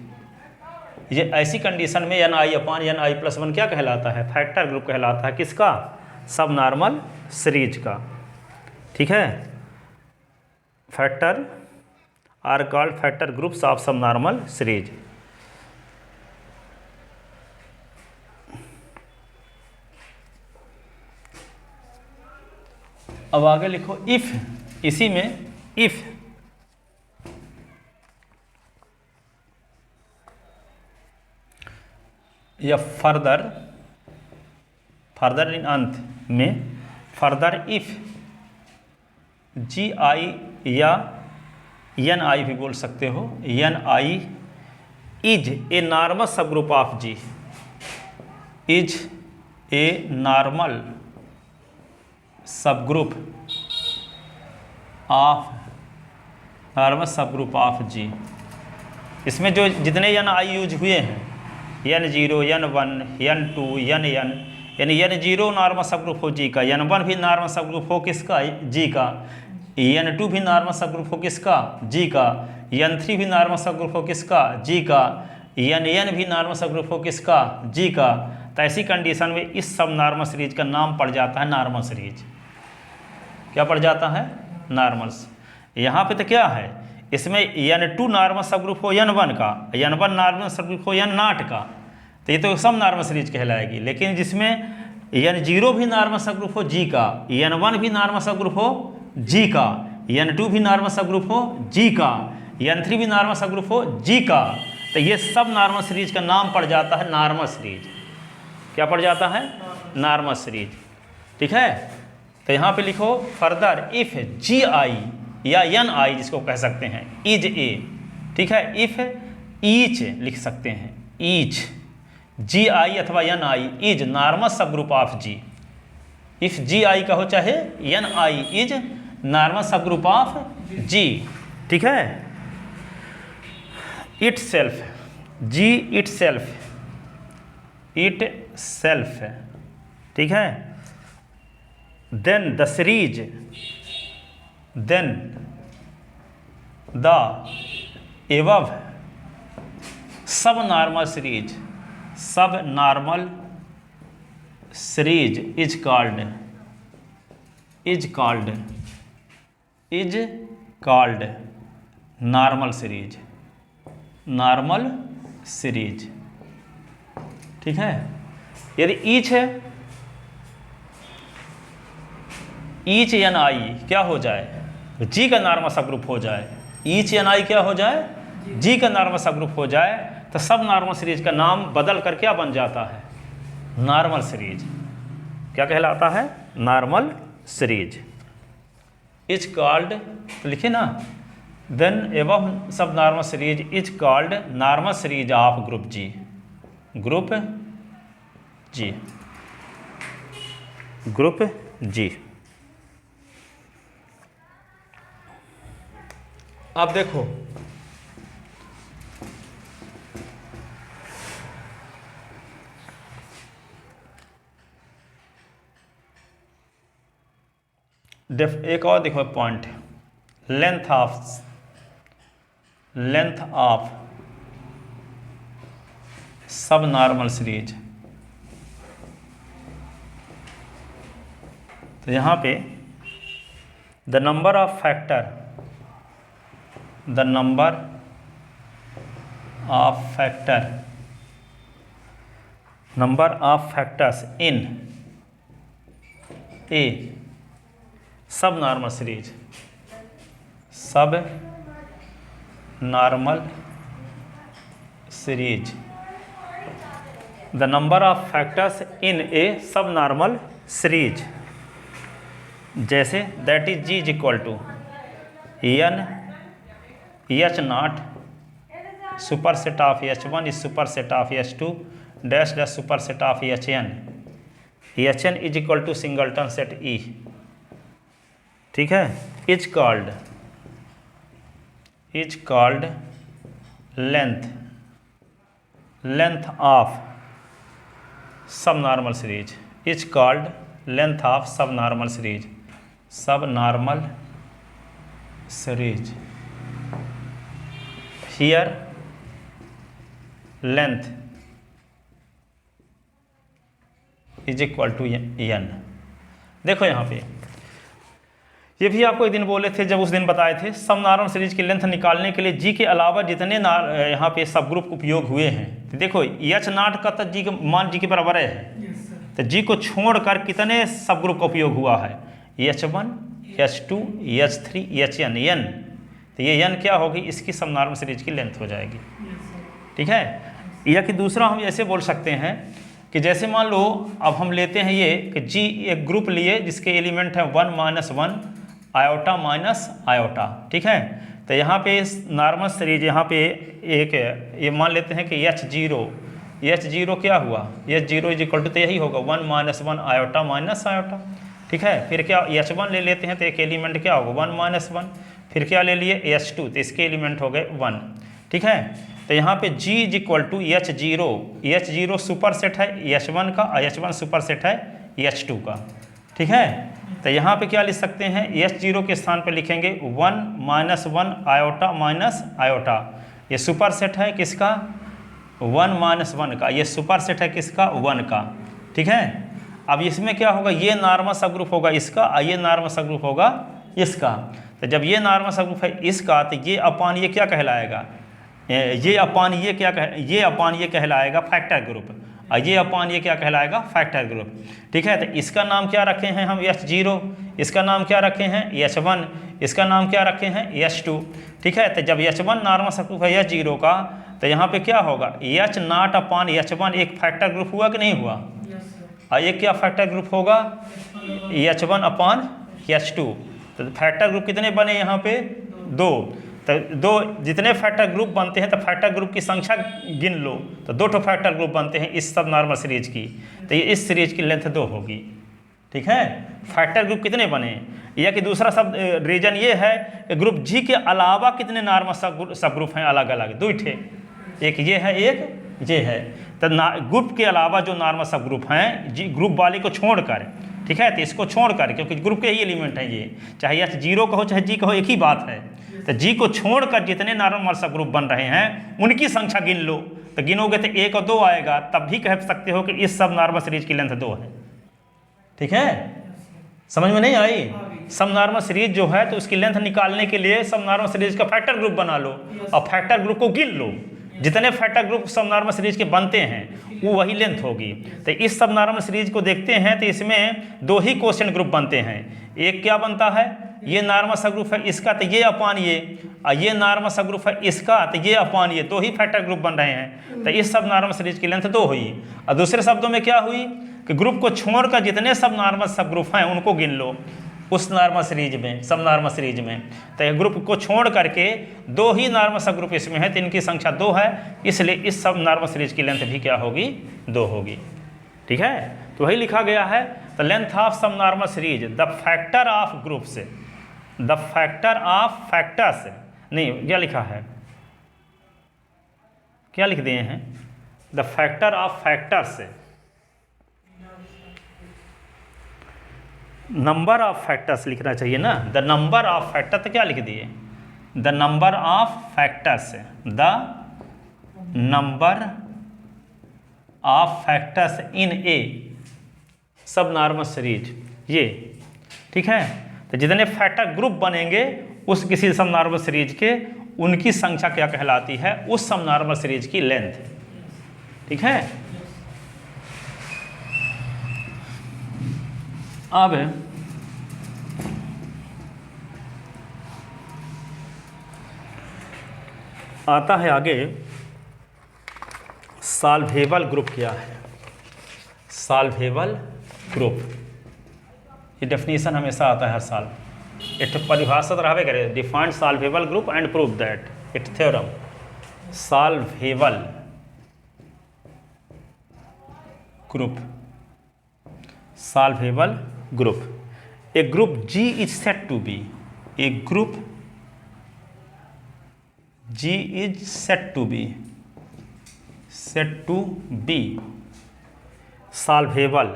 ये ऐसी condition में ni upon ni plus 1 क्या कहलाता है, फैक्टर ग्रुप कहलाता है, किसका, सब नॉर्मल सीरीज का, ठीक है। Factor are called factor groups of subnormal series. अब आगे लिखो इफ, इसी में इफ या फर्दर इन अंत में, फर्दर इफ gi या ni भी बोल सकते हो, ni is a normal subgroup of G, is a normal subgroup of G. इसमें जो जितने ni यूज हुए हैं, n0 n1 n2 nn, यानी n0 नॉर्मल सब ग्रुप हो जी का, n1 भी नॉर्मल सब ग्रुप हो किसका, जी का, n2 भी नॉर्मल सब ग्रुप हो किसका, जी का, n3 भी नॉर्मल सब ग्रुप हो किसका, जी का, nn भी नॉर्मल सब ग्रुप हो किसका, जी का। तो ऐसी कंडीशन में इस सब नॉर्मल सीरीज का नाम पड़ जाता है नॉर्मल सीरीज। क्या पड़ जाता है, नॉर्मल्स। यहाँ पे तो क्या है, इसमें n2 नॉर्मल सब ग्रुप हो n1 का, n1 नॉर्मल सब ग्रुप हो n0 का, तो ये तो सब नॉर्मल सीरीज कहलाएगी। लेकिन जिसमें n0 भी नॉर्मल सब ग्रुप हो जी का, n1 भी नॉर्मल सब ग्रुप हो जी का, n2 भी नॉर्मल सब ग्रुप हो जी का, n3 भी नॉर्मल सब ग्रुप हो जी का, तो ये सब नॉर्मल सीरीज का नाम पड़ जाता है नॉर्मल सीरीज। क्या पड़ जाता है, नॉर्मल सीरीज, ठीक है। तो यहाँ पे लिखो फर्दर इफ gi या ni जिसको कह सकते हैं, इज ए, ठीक है, इफ ईच लिख सकते हैं, ईच gi अथवा ni is normal subgroup of G, if gi का हो चाहे ni is normal subgroup of G, ठीक है। Itself, G itself, ठीक है। Then the series, then the above subnormal series is called normal series, ठीक है। यदि ईच है, ईच या आई क्या हो जाए, जी का नॉर्मल सब ग्रुप हो जाए, ईच या आई क्या हो जाए, जी का नॉर्मल सब ग्रुप हो जाए, तो सब नॉर्मल सीरीज का नाम बदल कर क्या बन जाता है, नॉर्मल सीरीज। क्या कहलाता है, नॉर्मल सीरीज। इज कॉल्ड, तो लिखे ना, देन एवं subnormal series is called normal series of group G, group G. अब देखो एक और देखो point, length of subnormal series. तो यहाँ पे the number of factors in a subnormal series, the number of factors in a subnormal series, जैसे that is G is equal to n h naught superset of h one is superset of h two dash dash super set of h n is equal to singleton set e. ठीक है, is called length of subnormal series, is called length of subnormal series. Here length is equal to n. देखो यहाँ पे ये भी आपको एक दिन बोले थे, जब उस दिन बताए थे सब नॉर्मल सीरीज की लेंथ निकालने के लिए जी के अलावा जितने यहाँ पे सब ग्रुप उपयोग हुए हैं, तो देखो एच नॉट का तो जी के मान जी के बराबर है, तो जी को छोड़कर कितने सब ग्रुप का उपयोग हुआ है, H1, H2, H3, HN, N. तो ये एन क्या होगी, इसकी सब नॉर्मल सीरीज की लेंथ हो जाएगी। ठीक है, या कि दूसरा हम ऐसे बोल सकते हैं कि जैसे मान लो अब हम लेते हैं ये कि जी एक ग्रुप लिए जिसके एलिमेंट है 1 - 1 आयोटा माइनस आयोटा। ठीक है, तो यहाँ पे नॉर्मल सीरीज यहाँ पे एक ये मान लेते हैं कि H0 क्या हुआ, H0 इज इक्वल टू तो यही होगा 1 - 1 आयोटा माइनस आयोटा। ठीक है, फिर क्या H1 ले लेते हैं तो एक एलिमेंट क्या होगा 1 - 1, फिर क्या ले लिए H2 तो इसके एलिमेंट हो गए 1। ठीक है, तो यहाँ पे G is equal to H0 superset है H1 का, H1 सुपर सेट है H2 का। ठीक है, तो यहाँ पे क्या लिख सकते हैं, H0 के स्थान पर लिखेंगे 1 - 1 आयोटा माइनस आयोटा। ये सुपर सेट है किसका, 1 - 1 का, ये सुपर सेट है किसका, 1 का। ठीक है, अब इसमें क्या होगा, ये नॉर्मल सब ग्रुप होगा इसका और ये नॉर्मल सब ग्रुप होगा इसका। तो जब ये नॉर्मल सब ग्रुप है इसका, तो ये अपान ये क्या कहलाएगा, ये अपान ये कहलाएगा फैक्टर ग्रुप, और ये अपान ये क्या कहलाएगा, फैक्टर ग्रुप। ठीक है, तो इसका नाम क्या रखे हैं हम H0, इसका नाम क्या रखे हैं H1, इसका नाम क्या रखे हैं H2। ठीक है, तो जब H1 नॉर्मल सब ग्रुप है H0 का, तो यहाँ पे क्या होगा, H0 अपान H1 एक फैक्टर ग्रुप हुआ कि नहीं हुआ, और एक क्या फैक्टर ग्रुप होगा H1 अपान H2। तो फैक्टर ग्रुप कितने बने यहाँ पे, 2। तो 2 जितने फैक्टर ग्रुप बनते हैं तो फैक्टर ग्रुप की संख्या गिन लो, तो 2 फैक्टर ग्रुप बनते हैं इस सब नॉर्मल सीरीज की, तो ये इस सीरीज की लेंथ 2 होगी। ठीक है, फैक्टर ग्रुप कितने बने, या कि दूसरा सब रीजन ये है कि ग्रुप जी के अलावा कितने नॉर्मल सब ग्रुप हैं अलग अलग, 2 ठे, एक ये है एक ये है। तो ग्रुप के अलावा जो नॉर्मल सब ग्रुप हैं जी ग्रुप वाले को छोड़कर, ठीक है, तो इसको छोड़कर, क्योंकि ग्रुप के ही एलिमेंट हैं ये, चाहे H0 का हो चाहे जी का हो एक ही बात है। तो जी को छोड़कर जितने नॉर्मल सब ग्रुप बन रहे हैं उनकी संख्या गिन लो, तो गिनोगे तो 1 और 2 आएगा, तब भी कह सकते हो कि इस सब नॉर्मल सीरीज की लेंथ 2 है। ठीक है, समझ में नहीं आई, सब नॉर्मल सीरीज जो है तो उसकी लेंथ निकालने के लिए सब नॉर्मल सीरीज का फैक्टर ग्रुप बना लो और फैक्टर ग्रुप को गिन लो, जितने फैक्टर ग्रुप सब नॉर्मल सीरीज के बनते हैं वो वही लेंथ होगी। तो इस सब नॉर्मल सीरीज को देखते हैं तो इसमें 2 ही क्वेश्चन ग्रुप बनते हैं, एक क्या बनता है, ये नॉर्मल सब ग्रुप है इसका तो ये अपान ये, और ये नॉर्मल सब ग्रुप है इसका तो ये अपान ये, 2 ही फैक्टर ग्रुप बन रहे हैं। तो इस सब नॉर्मल सीरीज की लेंथ 2 हुई। और दूसरे शब्दों में क्या हुई कि ग्रुप को छोड़कर जितने सब नॉर्मल सब ग्रुप हैं उनको गिन लो उस नॉर्मल सीरीज में, सब नॉर्मल सीरीज में। तो ग्रुप को छोड़ करके 2 ही नॉर्मल सब ग्रुप इसमें है, तो इनकी संख्या 2 है, इसलिए इस सब नॉर्मल सीरीज की लेंथ भी क्या होगी, 2 होगी। ठीक है, तो वही लिखा गया है, the length of subnormal series the factor of groups, the factor of factors नहीं, क्या लिखा है, क्या लिख दिए हैं, the factor of factors, number of factors लिखना चाहिए ना, द नंबर ऑफ फैक्टर, तो क्या लिख दिए, the number of factors, the number of factors in a subnormal series, ये ठीक है। तो जितने फैक्टर ग्रुप बनेंगे उस किसी सब नॉर्मल सीरीज के, उनकी संख्या क्या कहलाती है, उस सब नॉर्मल सीरीज की लेंथ, ठीक है। अब आता है आगे सॉल्वेबल ग्रुप क्या है, सॉल्वेबल ग्रुप, ये डेफिनेशन हमेशा आता है हर साल, एक परिभाषा तो रहबे करे, defined solvable group and prove that, it theorem, solvable group, solvable group, a group G is said to be, a group G is said to be solvable,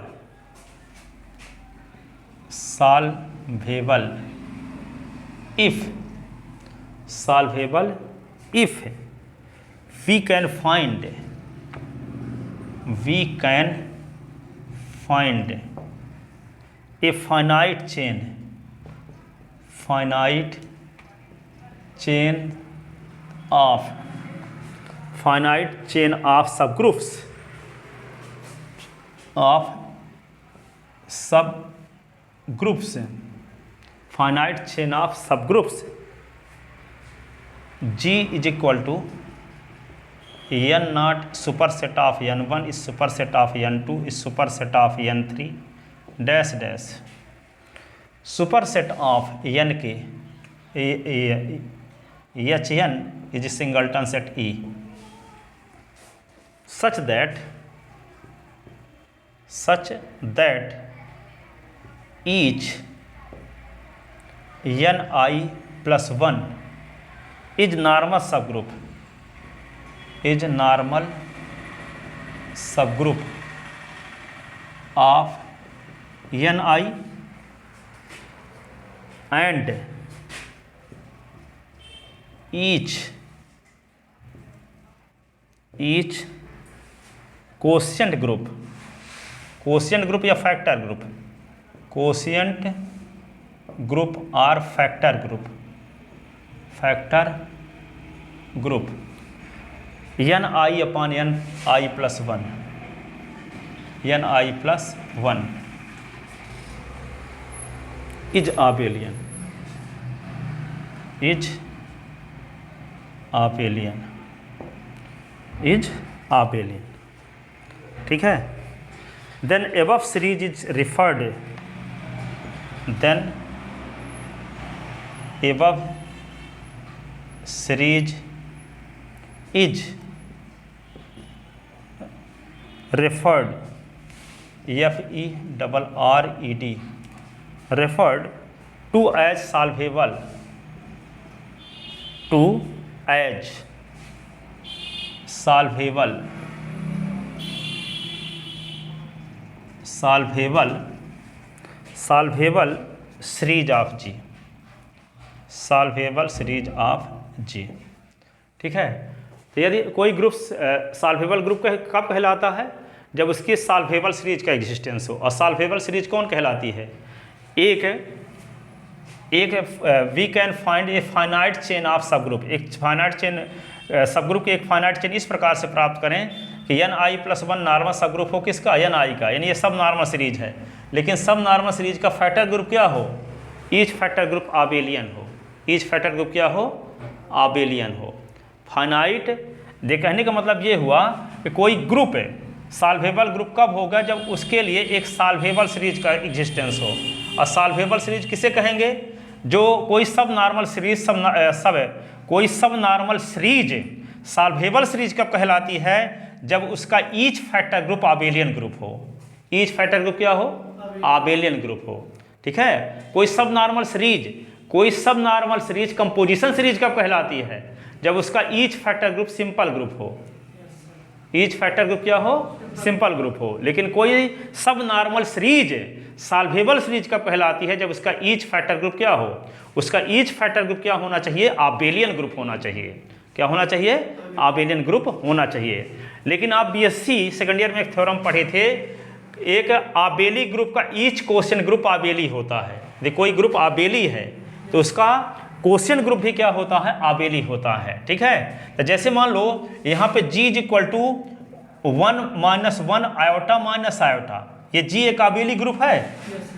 solvable if we can find a finite chain of subgroups finite chain of subgroups G is equal to n naught superset of n1 is superset of n2 is superset of n3 dash dash, superset of n के Hn is a singleton set E such that each ni plus 1 is normal subgroup of ni and each quotient group या factor group, quotient group or factor group ni upon ni plus 1 is abelian, ठीक है। then above series is referred, above series is referred FERRED referred to as solvable series of G, solvable series of G, ठीक है। तो यदि कोई group solvable group कब कहलाता है, जब उसकी सॉल्वेबल सीरीज का एग्जिस्टेंस हो। और सॉल्वेबल सीरीज कौन कहलाती है, एक we can find a finite chain of सब ग्रुप, एक फाइनाइट चेन सब ग्रुप की एक फाइनाइट चेन इस प्रकार से प्राप्त करें कि ni plus 1 नॉर्मल सब ग्रुप हो किसका, ni का, यानी ये सब नॉर्मल सीरीज है। लेकिन सब नॉर्मल सीरीज का फैक्टर ग्रुप क्या हो, ईच फैक्टर ग्रुप आबेलियन हो, ईच फैक्टर ग्रुप क्या हो, आबेलियन हो। फाइनाइट दे कहने का मतलब ये हुआ कि कोई ग्रुप है सॉल्वेबल ग्रुप कब होगा, जब उसके लिए एक सॉल्वेबल सीरीज का एग्जिस्टेंस हो। और सॉल्वेबल सीरीज किसे कहेंगे, जो कोई सब नॉर्मल सीरीज कोई subnormal series solvable series कब कहलाती है, जब उसका each factor group abelian group हो। ईच फैक्टर ग्रुप क्या हो, आबेलियन ग्रुप हो, ठीक है। कोई सब नॉर्मल सीरीज कोई subnormal series composition series कब कहलाती है? जब उसका each factor group simple group हो। ईच फैक्टर ग्रुप क्या हो? सिंपल ग्रुप हो। लेकिन कोई subnormal series solvable series कब कहलाती है? जब उसका ईच फैक्टर ग्रुप क्या हो? उसका ईच फैक्टर ग्रुप क्या होना चाहिए? आबेलियन ग्रुप होना चाहिए। क्या होना चाहिए? आबेलियन ग्रुप होना चाहिए। लेकिन आप बीएससी सेकंड ईयर में एक थ्योरम पढ़े थे, एक आबेली ग्रुप का ईच क्वेश्चन ग्रुप आबेली होता है। देखो कोई ग्रुप आबेली है तो उसका क्वेश्चन ग्रुप भी क्या होता है? आबेली होता है। ठीक है, तो जैसे मान लो यहाँ पे G is equal to 1 - 1 iota minus iota, ये G एक आबेली ग्रुप है।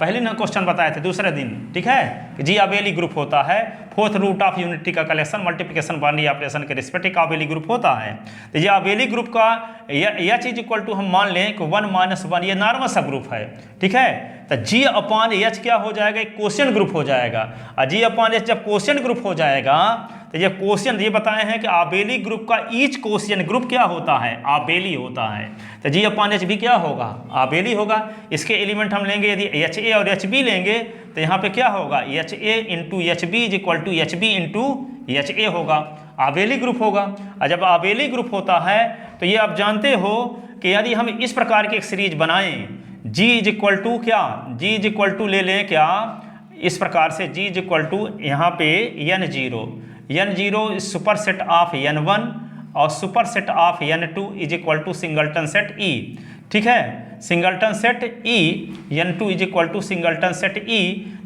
पहले ना क्वेश्चन बताए थे दूसरे दिन। ठीक है, G आबेली ग्रुप होता है। फोर्थ रूट ऑफ यूनिटी का कलेक्शन मल्टीप्लिकेशन बाइनरी ऑपरेशन के रिस्पेक्ट एक आबेली ग्रुप होता है। तो ये आबेली ग्रुप का H इज इक्वल टू हम मान लें कि 1 - 1 ये नॉर्मल सब ग्रुप है। ठीक है, तो G अपॉन H क्या हो जाएगा? एक क्वेश्चन ग्रुप हो जाएगा। और G अपॉन H जब क्वेश्चन ग्रुप हो जाएगा तो ये क्वेश्चन ये बताए हैं कि आबेली ग्रुप का ईच क्वेश्चन ग्रुप क्या होता है? आबेली होता है। तो G अपॉन H भी क्या होगा? आबेली होगा। इसके एलिमेंट हम लेंगे, यदि HA और HB लेंगे तो यहाँ पे क्या होगा? HA into HB is equal to HB into HA होगा, आबेली ग्रुप होगा। और जब आबेली ग्रुप होता है तो ये आप जानते हो कि यदि हम इस प्रकार की एक सीरीज बनाएं, G इज इक्वल टू क्या? G इज इक्वल टू ले लें क्या इस प्रकार से, G इज इक्वल टू यहाँ पे N0 superset of N1 और superset of N2 is equal to singleton set E। ठीक है, singleton set E, N2 is equal to singleton set E।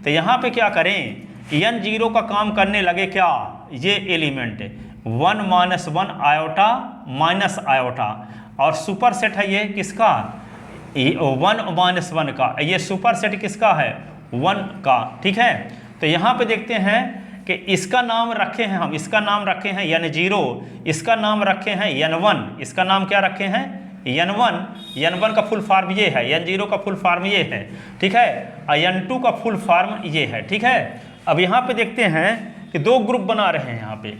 तो यहाँ पे क्या करें? N0 का काम करने लगे क्या? ये एलिमेंट 1 - 1 आयोटा माइनस आयोटा, और सुपर सेट है ये किसका? 1 - 1 का। ये सुपर सेट किसका है? 1 का। ठीक है, तो यहाँ पे देखते हैं कि इसका नाम रखे हैं हम, इसका नाम रखे हैं N0, इसका नाम रखे हैं N1, इसका नाम क्या रखे हैं? N1 का फुल फॉर्म ये है, N0 का फुल फॉर्म ये है। ठीक है, और N2 का फुल फॉर्म ये है। ठीक है, अब यहाँ पे देखते हैं कि दो ग्रुप बना रहे हैं। यहाँ पे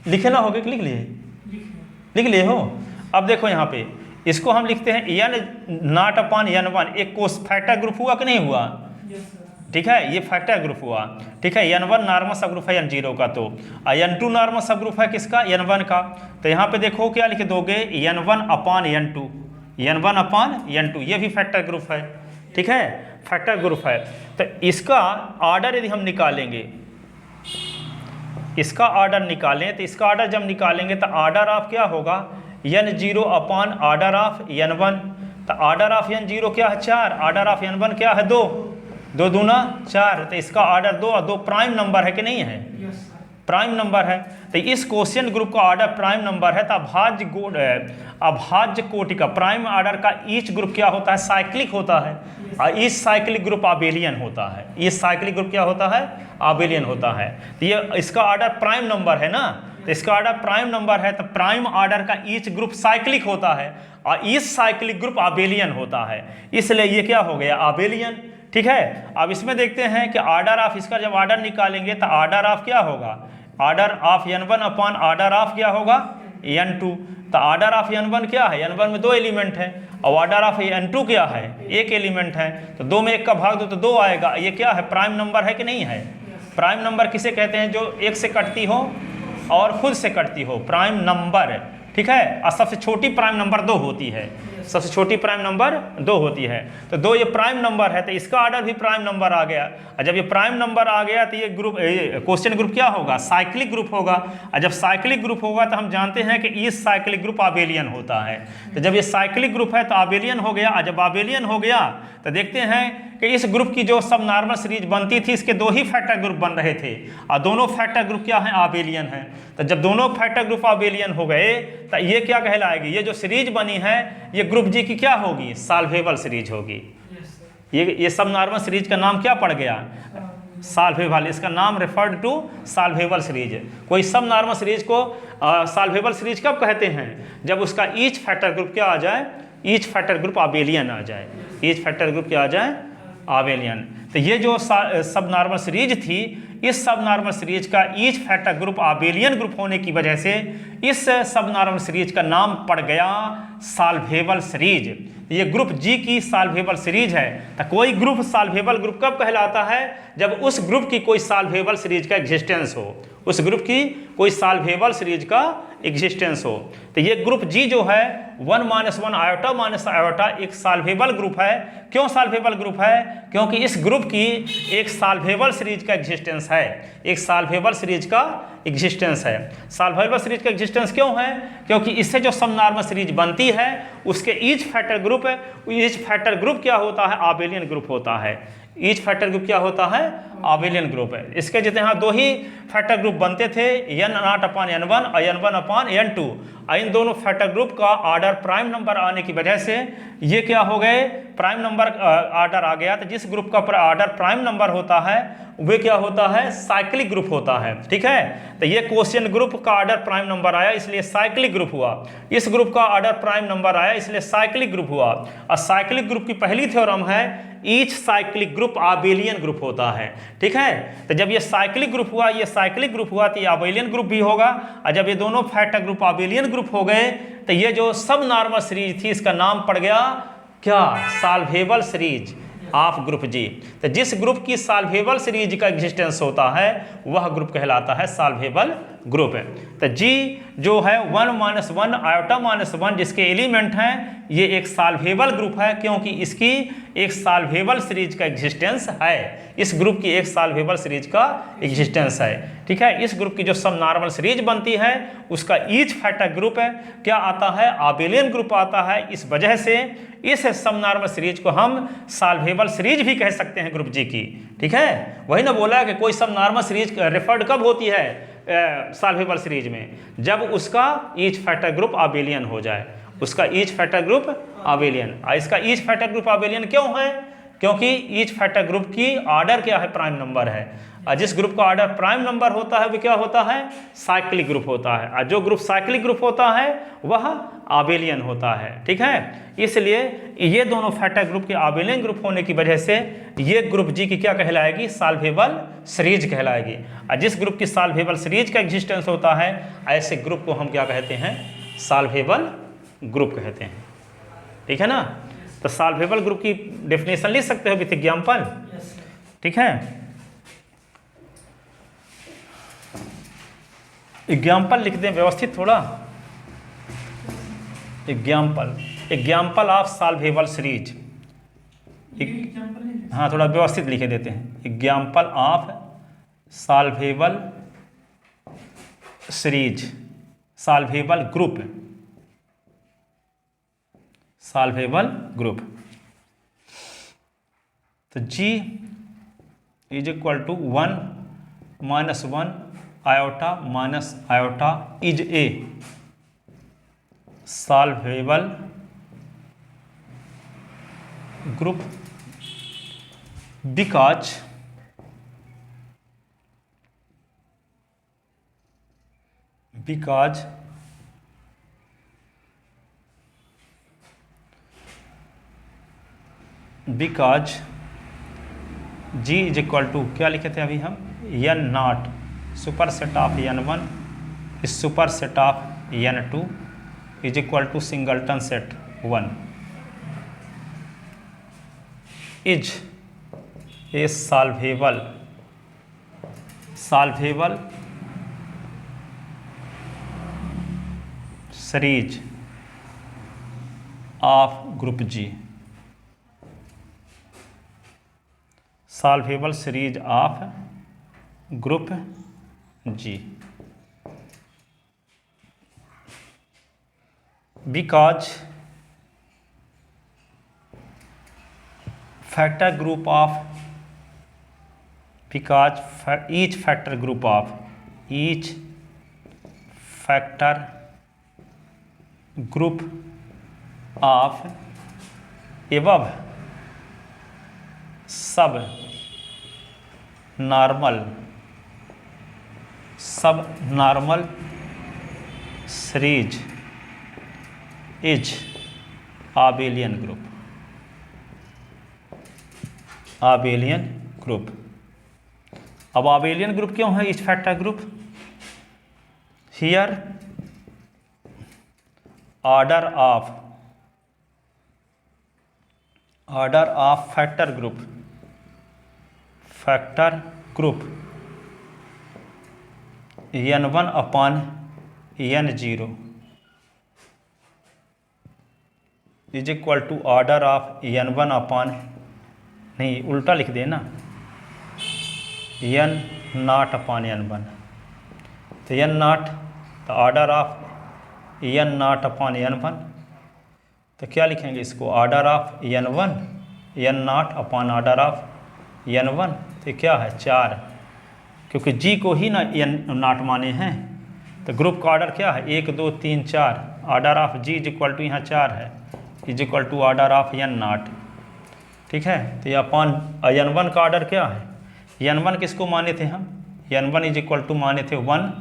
लिखे ना होगे कि लिख लिए? लिख लिए हो। अब देखो यहाँ पे इसको हम लिखते हैं N0 अपॉन N1, एक कोस फैक्टर ग्रुप हुआ कि नहीं हुआ? ठीक है, ये फैक्टर ग्रुप हुआ। ठीक है, N1 नॉर्मल सब ग्रुप है N0 का, तो N2 नॉर्मल सब ग्रुप है किसका? N1 का। तो यहाँ पे देखो क्या लिख दोगे? N1 upon N2, N1 upon N2, ये भी फैक्टर ग्रुप है। ठीक है, फैक्टर ग्रुप है। तो इसका ऑर्डर यदि हम निकालेंगे, इसका ऑर्डर निकालें, तो इसका ऑर्डर जब निकालेंगे तो ऑर्डर ऑफ क्या होगा? N0 upon order of N1। तो ऑर्डर ऑफ N0 क्या है? 4। ऑर्डर ऑफ N1 क्या है? 2। 2 दूना 4। तो इसका ऑर्डर 2, और 2 प्राइम नंबर है कि नहीं है? प्राइम नंबर है। तो इस क्वेश्चन ग्रुप का ऑर्डर प्राइम नंबर है। तो अभाज्य कोटि का प्राइम ऑर्डर का ईच ग्रुप क्या होता है? साइक्लिक होता है। और इस साइक्लिक ग्रुप आबेलियन होता है। इस साइक्लिक ग्रुप क्या होता है? आबेलियन होता है। तो ये इसका ऑर्डर प्राइम नंबर है ना, तो इसका ऑर्डर प्राइम नंबर है, तो प्राइम ऑर्डर का ईच ग्रुप साइक्लिक होता है और इस साइक्लिक ग्रुप आबेलियन होता है, इसलिए ये क्या हो गया? आबेलियन। ठीक है, अब इसमें देखते हैं कि ऑर्डर ऑफ, इसका जब ऑर्डर निकालेंगे तो ऑर्डर ऑफ क्या होगा? Order of N1 upon order of क्या होगा? N2। तो ऑर्डर ऑफ N1 क्या है? N1 में 2 एलिमेंट है, और ऑर्डर ऑफ N2 क्या है? 1 एलिमेंट है। तो 2 में 1 का भाग दो तो 2 आएगा। ये क्या है? प्राइम नंबर है कि नहीं है? प्राइम नंबर किसे कहते हैं? जो 1 से कटती हो और खुद से कटती हो, प्राइम नंबर। ठीक है, और सबसे छोटी प्राइम नंबर 2 होती है, सबसे छोटी प्राइम नंबर 2 होती है। तो 2 ये प्राइम नंबर है, तो इसका ऑर्डर भी प्राइम नंबर आ गया। और जब ये प्राइम नंबर आ गया तो ये ग्रुप, क्वेश्चन ग्रुप क्या होगा? साइक्लिक ग्रुप होगा। और जब साइक्लिक ग्रुप होगा तो हम जानते हैं कि इस साइक्लिक ग्रुप आबेलियन होता है। तो जब ये साइक्लिक ग्रुप है तो आबेलियन हो गया। और जब आबेलियन हो गया तो देखते हैं कि इस ग्रुप की जो सब नॉर्मल सीरीज बनती थी, इसके 2 ही फैक्टर ग्रुप बन रहे थे, और दोनों फैक्टर ग्रुप क्या है? आबेलियन है। तो जब दोनों फैक्टर ग्रुप आबेलियन हो गए तो ये क्या कहलाएगी? ये जो सीरीज बनी है ये ग्रुप जी की क्या होगी? सॉल्वेबल सीरीज होगी। ये सब नॉर्मल सीरीज का नाम क्या पड़ गया? सॉल्वेबल। इसका नाम रेफर्ड टू सॉल्वेबल सीरीज। कोई सब नॉर्मल सीरीज को सॉल्वेबल सीरीज कब कहते हैं? जब उसका ईच फैक्टर ग्रुप क्या आ जाए? ईच फैक्टर ग्रुप आबेलियन आ जाए। ईच फैक्टर ग्रुप क्या आ जाए? आबेलियन। तो ये जो सब नॉर्मल सीरीज थी, इस सब नॉर्मल सीरीज का each factor group abelian group होने की वजह से इस सब नॉर्मल सीरीज का नाम पड़ गया सॉल्वेबल सीरीज। ये ग्रुप जी की सॉल्वेबल सीरीज है। तो कोई ग्रुप सॉल्वेबल ग्रुप कब कहलाता है? जब उस ग्रुप की कोई सॉल्वेबल सीरीज का एग्जिस्टेंस हो, उस ग्रुप की कोई सॉल्वेबल सीरीज का एग्जिस्टेंस हो। तो ये ग्रुप जी जो है 1 - 1 आयोटा माइनस आयोटा एक सॉल्वेबल ग्रुप है। क्यों सॉल्वेबल ग्रुप है? क्योंकि इस ग्रुप की एक सॉल्वेबल सीरीज का एग्जिस्टेंस है, एक सॉल्वेबल सीरीज का एग्जिस्टेंस है। सॉल्वेबल सीरीज का एग्जिस्टेंस क्यों है? क्योंकि इससे जो सब नॉर्मल सीरीज बनती है उसके ईच फैक्टर ग्रुप है, ईच फैक्टर ग्रुप क्या होता है? आबेलियन ग्रुप होता है। ईच फैक्टर ग्रुप क्या होता है? आबेलियन ग्रुप है। इसके जितने यहाँ दो ही फैक्टर ग्रुप बनते थे, n0/n1 और n1/n2। इन दोनों फैक्टर ग्रुप का ऑर्डर प्राइम नंबर आने की वजह से ये क्या हो गए? प्राइम नंबर ऑर्डर आ गया। तो जिस ग्रुप का ऑर्डर प्राइम नंबर होता है वे क्या होता है? साइक्लिक ग्रुप होता है। ठीक है, तो ये क्वेश्चन ग्रुप का ऑर्डर प्राइम नंबर आया इसलिए साइक्लिक ग्रुप हुआ। इस ग्रुप का ऑर्डर प्राइम नंबर आया इसलिए साइक्लिक ग्रुप हुआ। और साइक्लिक ग्रुप की पहली थ्योरम है each cyclic group abelian group होता है। ठीक है, तो जब ये साइक्लिक ग्रुप हुआ, ये साइक्लिक ग्रुप हुआ, तो ये आबेलियन ग्रुप भी होगा। और जब ये दोनों फैक्टर ग्रुप आबेलियन ग्रुप हो गए तो ये जो सब नॉर्मल सीरीज थी इसका नाम पड़ गया क्या? सॉल्वेबल सीरीज ऑफ ग्रुप जी। तो जिस ग्रुप की सॉल्वेबल सीरीज का एग्जिस्टेंस होता है वह ग्रुप कहलाता है सॉल्वेबल ग्रुप है। तो जी जो है 1 - 1 आयोटा माइनस 1 जिसके एलिमेंट हैं, ये एक सॉल्वेबल ग्रुप है क्योंकि इसकी एक सॉल्वेबल सीरीज का एग्जिस्टेंस है। इस ग्रुप की एक सॉल्वेबल सीरीज का एग्जिस्टेंस है। ठीक है, इस ग्रुप की जो सब नॉर्मल सीरीज बनती है उसका ईच फैक्टर ग्रुप है क्या आता है? आबेलियन ग्रुप आता है। इस वजह से इस सब नॉर्मल सीरीज को हम सॉल्वेबल सीरीज भी कह सकते हैं ग्रुप जी की। ठीक है, वही ना बोला कि कोई सब नॉर्मल सीरीज रेफर्ड कब होती है सॉल्वेबल सीरीज में? जब उसका ईच फैक्टर ग्रुप आबेलियन हो जाए, उसका ईच फैक्टर ग्रुप आबेलियन। इसका ईच फैक्टर ग्रुप आबेलियन क्यों है? क्योंकि ईच फैक्टर ग्रुप की ऑर्डर क्या है? प्राइम नंबर है। और जिस ग्रुप का ऑर्डर प्राइम नंबर होता है वो क्या होता है? साइक्लिक ग्रुप होता है। और जो ग्रुप साइक्लिक ग्रुप होता है वह आबेलियन होता है। ठीक है, इसलिए ये दोनों फैक्टर ग्रुप के आबेलियन ग्रुप होने की वजह से ये ग्रुप जी की क्या कहलाएगी? सॉल्वेबल सीरीज कहलाएगी। और जिस ग्रुप की सॉल्वेबल सीरीज का एग्जिस्टेंस होता है ऐसे ग्रुप को हम क्या कहते हैं? सॉल्वेबल ग्रुप कहते हैं। ठीक है ना, तो सॉल्वेबल ग्रुप की डेफिनेशन लिख सकते हो विथ एग्जाम्पल। ठीक है, एग्जाम्पल लिख दें व्यवस्थित थोड़ा। Example of solvable series. हाँ, थोड़ा व्यवस्थित लिखे देते हैं। Example of solvable series, solvable group, solvable group. तो G is equal to 1 - 1 iota minus iota is a solvable group because G is equal to क्या लिखे थे अभी हम? n0 superset of n1 is superset of n2 is equal to singleton set 1 is a solvable series of group G, solvable series of group G because each factor group of above subnormal series is abelian group. Abelian group. अब abelian group क्यों है each factor group? Here order of factor group n1 upon n0 is equal to order of n1 upon, नहीं उल्टा लिख देना, n0 upon n1। तो n0 तो order of n0 upon n1, तो क्या लिखेंगे इसको? Order of n1 n0 upon order of n1, तो क्या है 4, क्योंकि g को ही ना n0 माने हैं, तो ग्रुप का ऑर्डर क्या है 1 2 3 4। Order of g is equal to यहाँ 4 है, is equal to order of n0। ठीक है, तो ये अपॉन n1 का ऑर्डर क्या है? n1 किसको माने थे हम? n1 इज इक्वल टू माने थे 1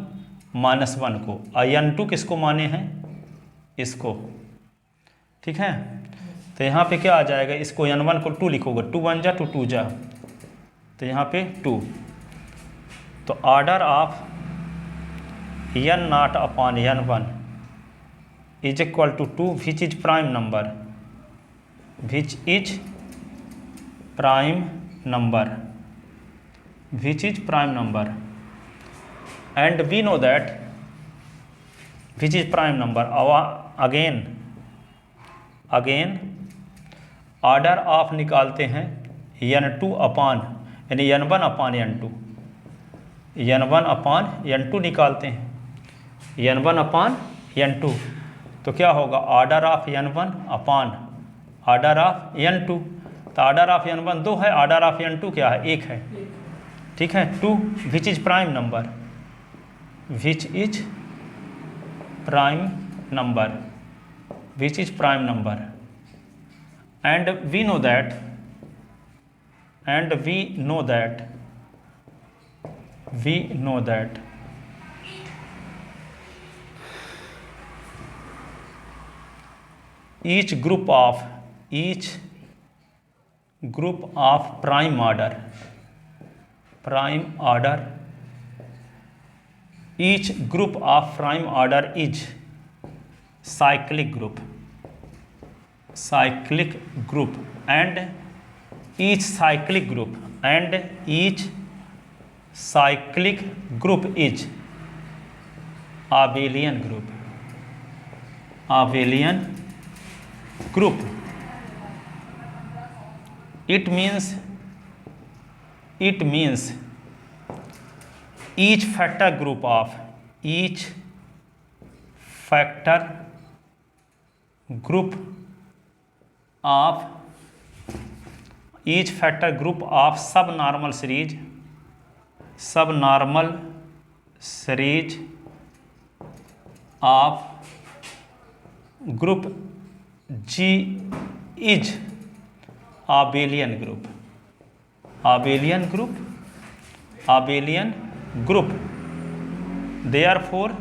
माइनस 1 को। n2 किसको माने हैं? इसको। ठीक है, तो यहाँ पे क्या आ जाएगा? इसको n1 को 2 लिखोगे, 2 1 जा 2 2 जा, तो यहाँ पे 2। तो order of n0 upon n1 is equal to 2 which is prime number, which is prime number and we know that which is prime number. again order of निकालते हैं n2 अपॉन, यानी n1 upon n2, n1 upon n2 निकालते हैं, n1 upon n2, तो क्या होगा? Order of n1 upon order of n2। तो order of n1 2 है, ऑर्डर ऑफ n2 क्या है? 1 है। ठीक है, 2 which is prime number, which is prime number and we know that each group of prime order each group of prime order is cyclic group and each cyclic group is abelian group. It means each factor group of subnormal series of group G is abelian group. Therefore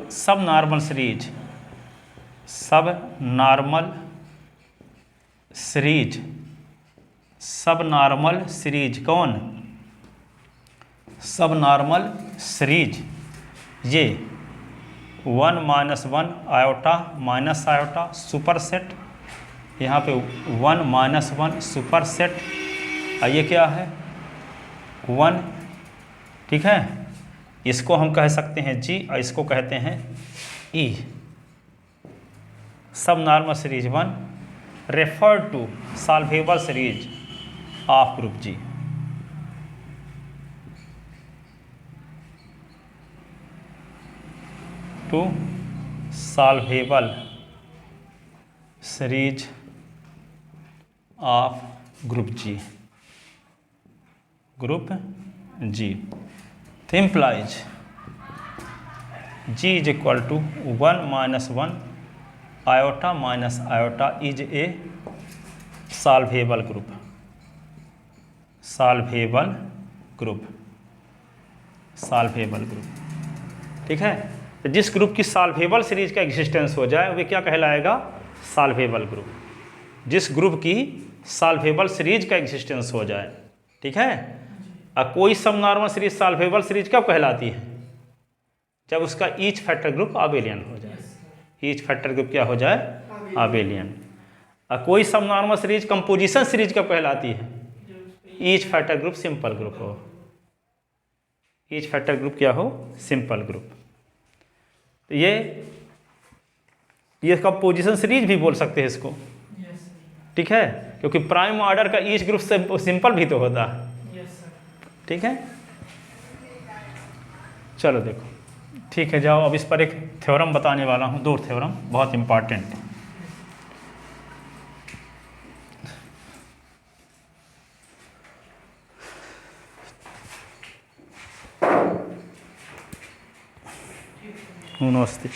subnormal series कौन? Subnormal series ये 1 minus 1 iota minus iota superset, यहाँ पे 1 minus 1 superset, ये क्या है 1। ठीक है, इसको हम कह सकते हैं G और इसको कहते हैं E। Subnormal series 1 refer to solvable series of group G। To solvable series of group G। तो implies G is equal to 1 minus 1 iota minus iota is a solvable group। ठीक है, तो जिस ग्रुप की सॉल्वेबल सीरीज का existence हो जाए वे क्या कहलाएगा? Solvable group. जिस ग्रुप की सॉल्वेबल सीरीज का एग्जिस्टेंस हो जाए, ठीक है। और कोई subnormal series solvable series कब कहलाती है? जब उसका ईच फैक्टर ग्रुप अबेलियन हो जाए। ईच फैक्टर ग्रुप क्या हो जाए? अबेलियन। और कोई subnormal series composition series कब कहलाती है? Each factor group simple group हो। ईच फैक्टर ग्रुप क्या हो? Simple group. तो ये कंपोजिशन सीरीज भी बोल सकते हैं इसको, ठीक है, क्योंकि प्राइम ऑर्डर का ईच ग्रुप सिंपल भी तो होता है, ठीक है। चलो देखो, ठीक है, जाओ अब इस पर एक थ्योरम बताने वाला हूँ, दो थ्योरम बहुत इंपॉर्टेंट। नमस्ते।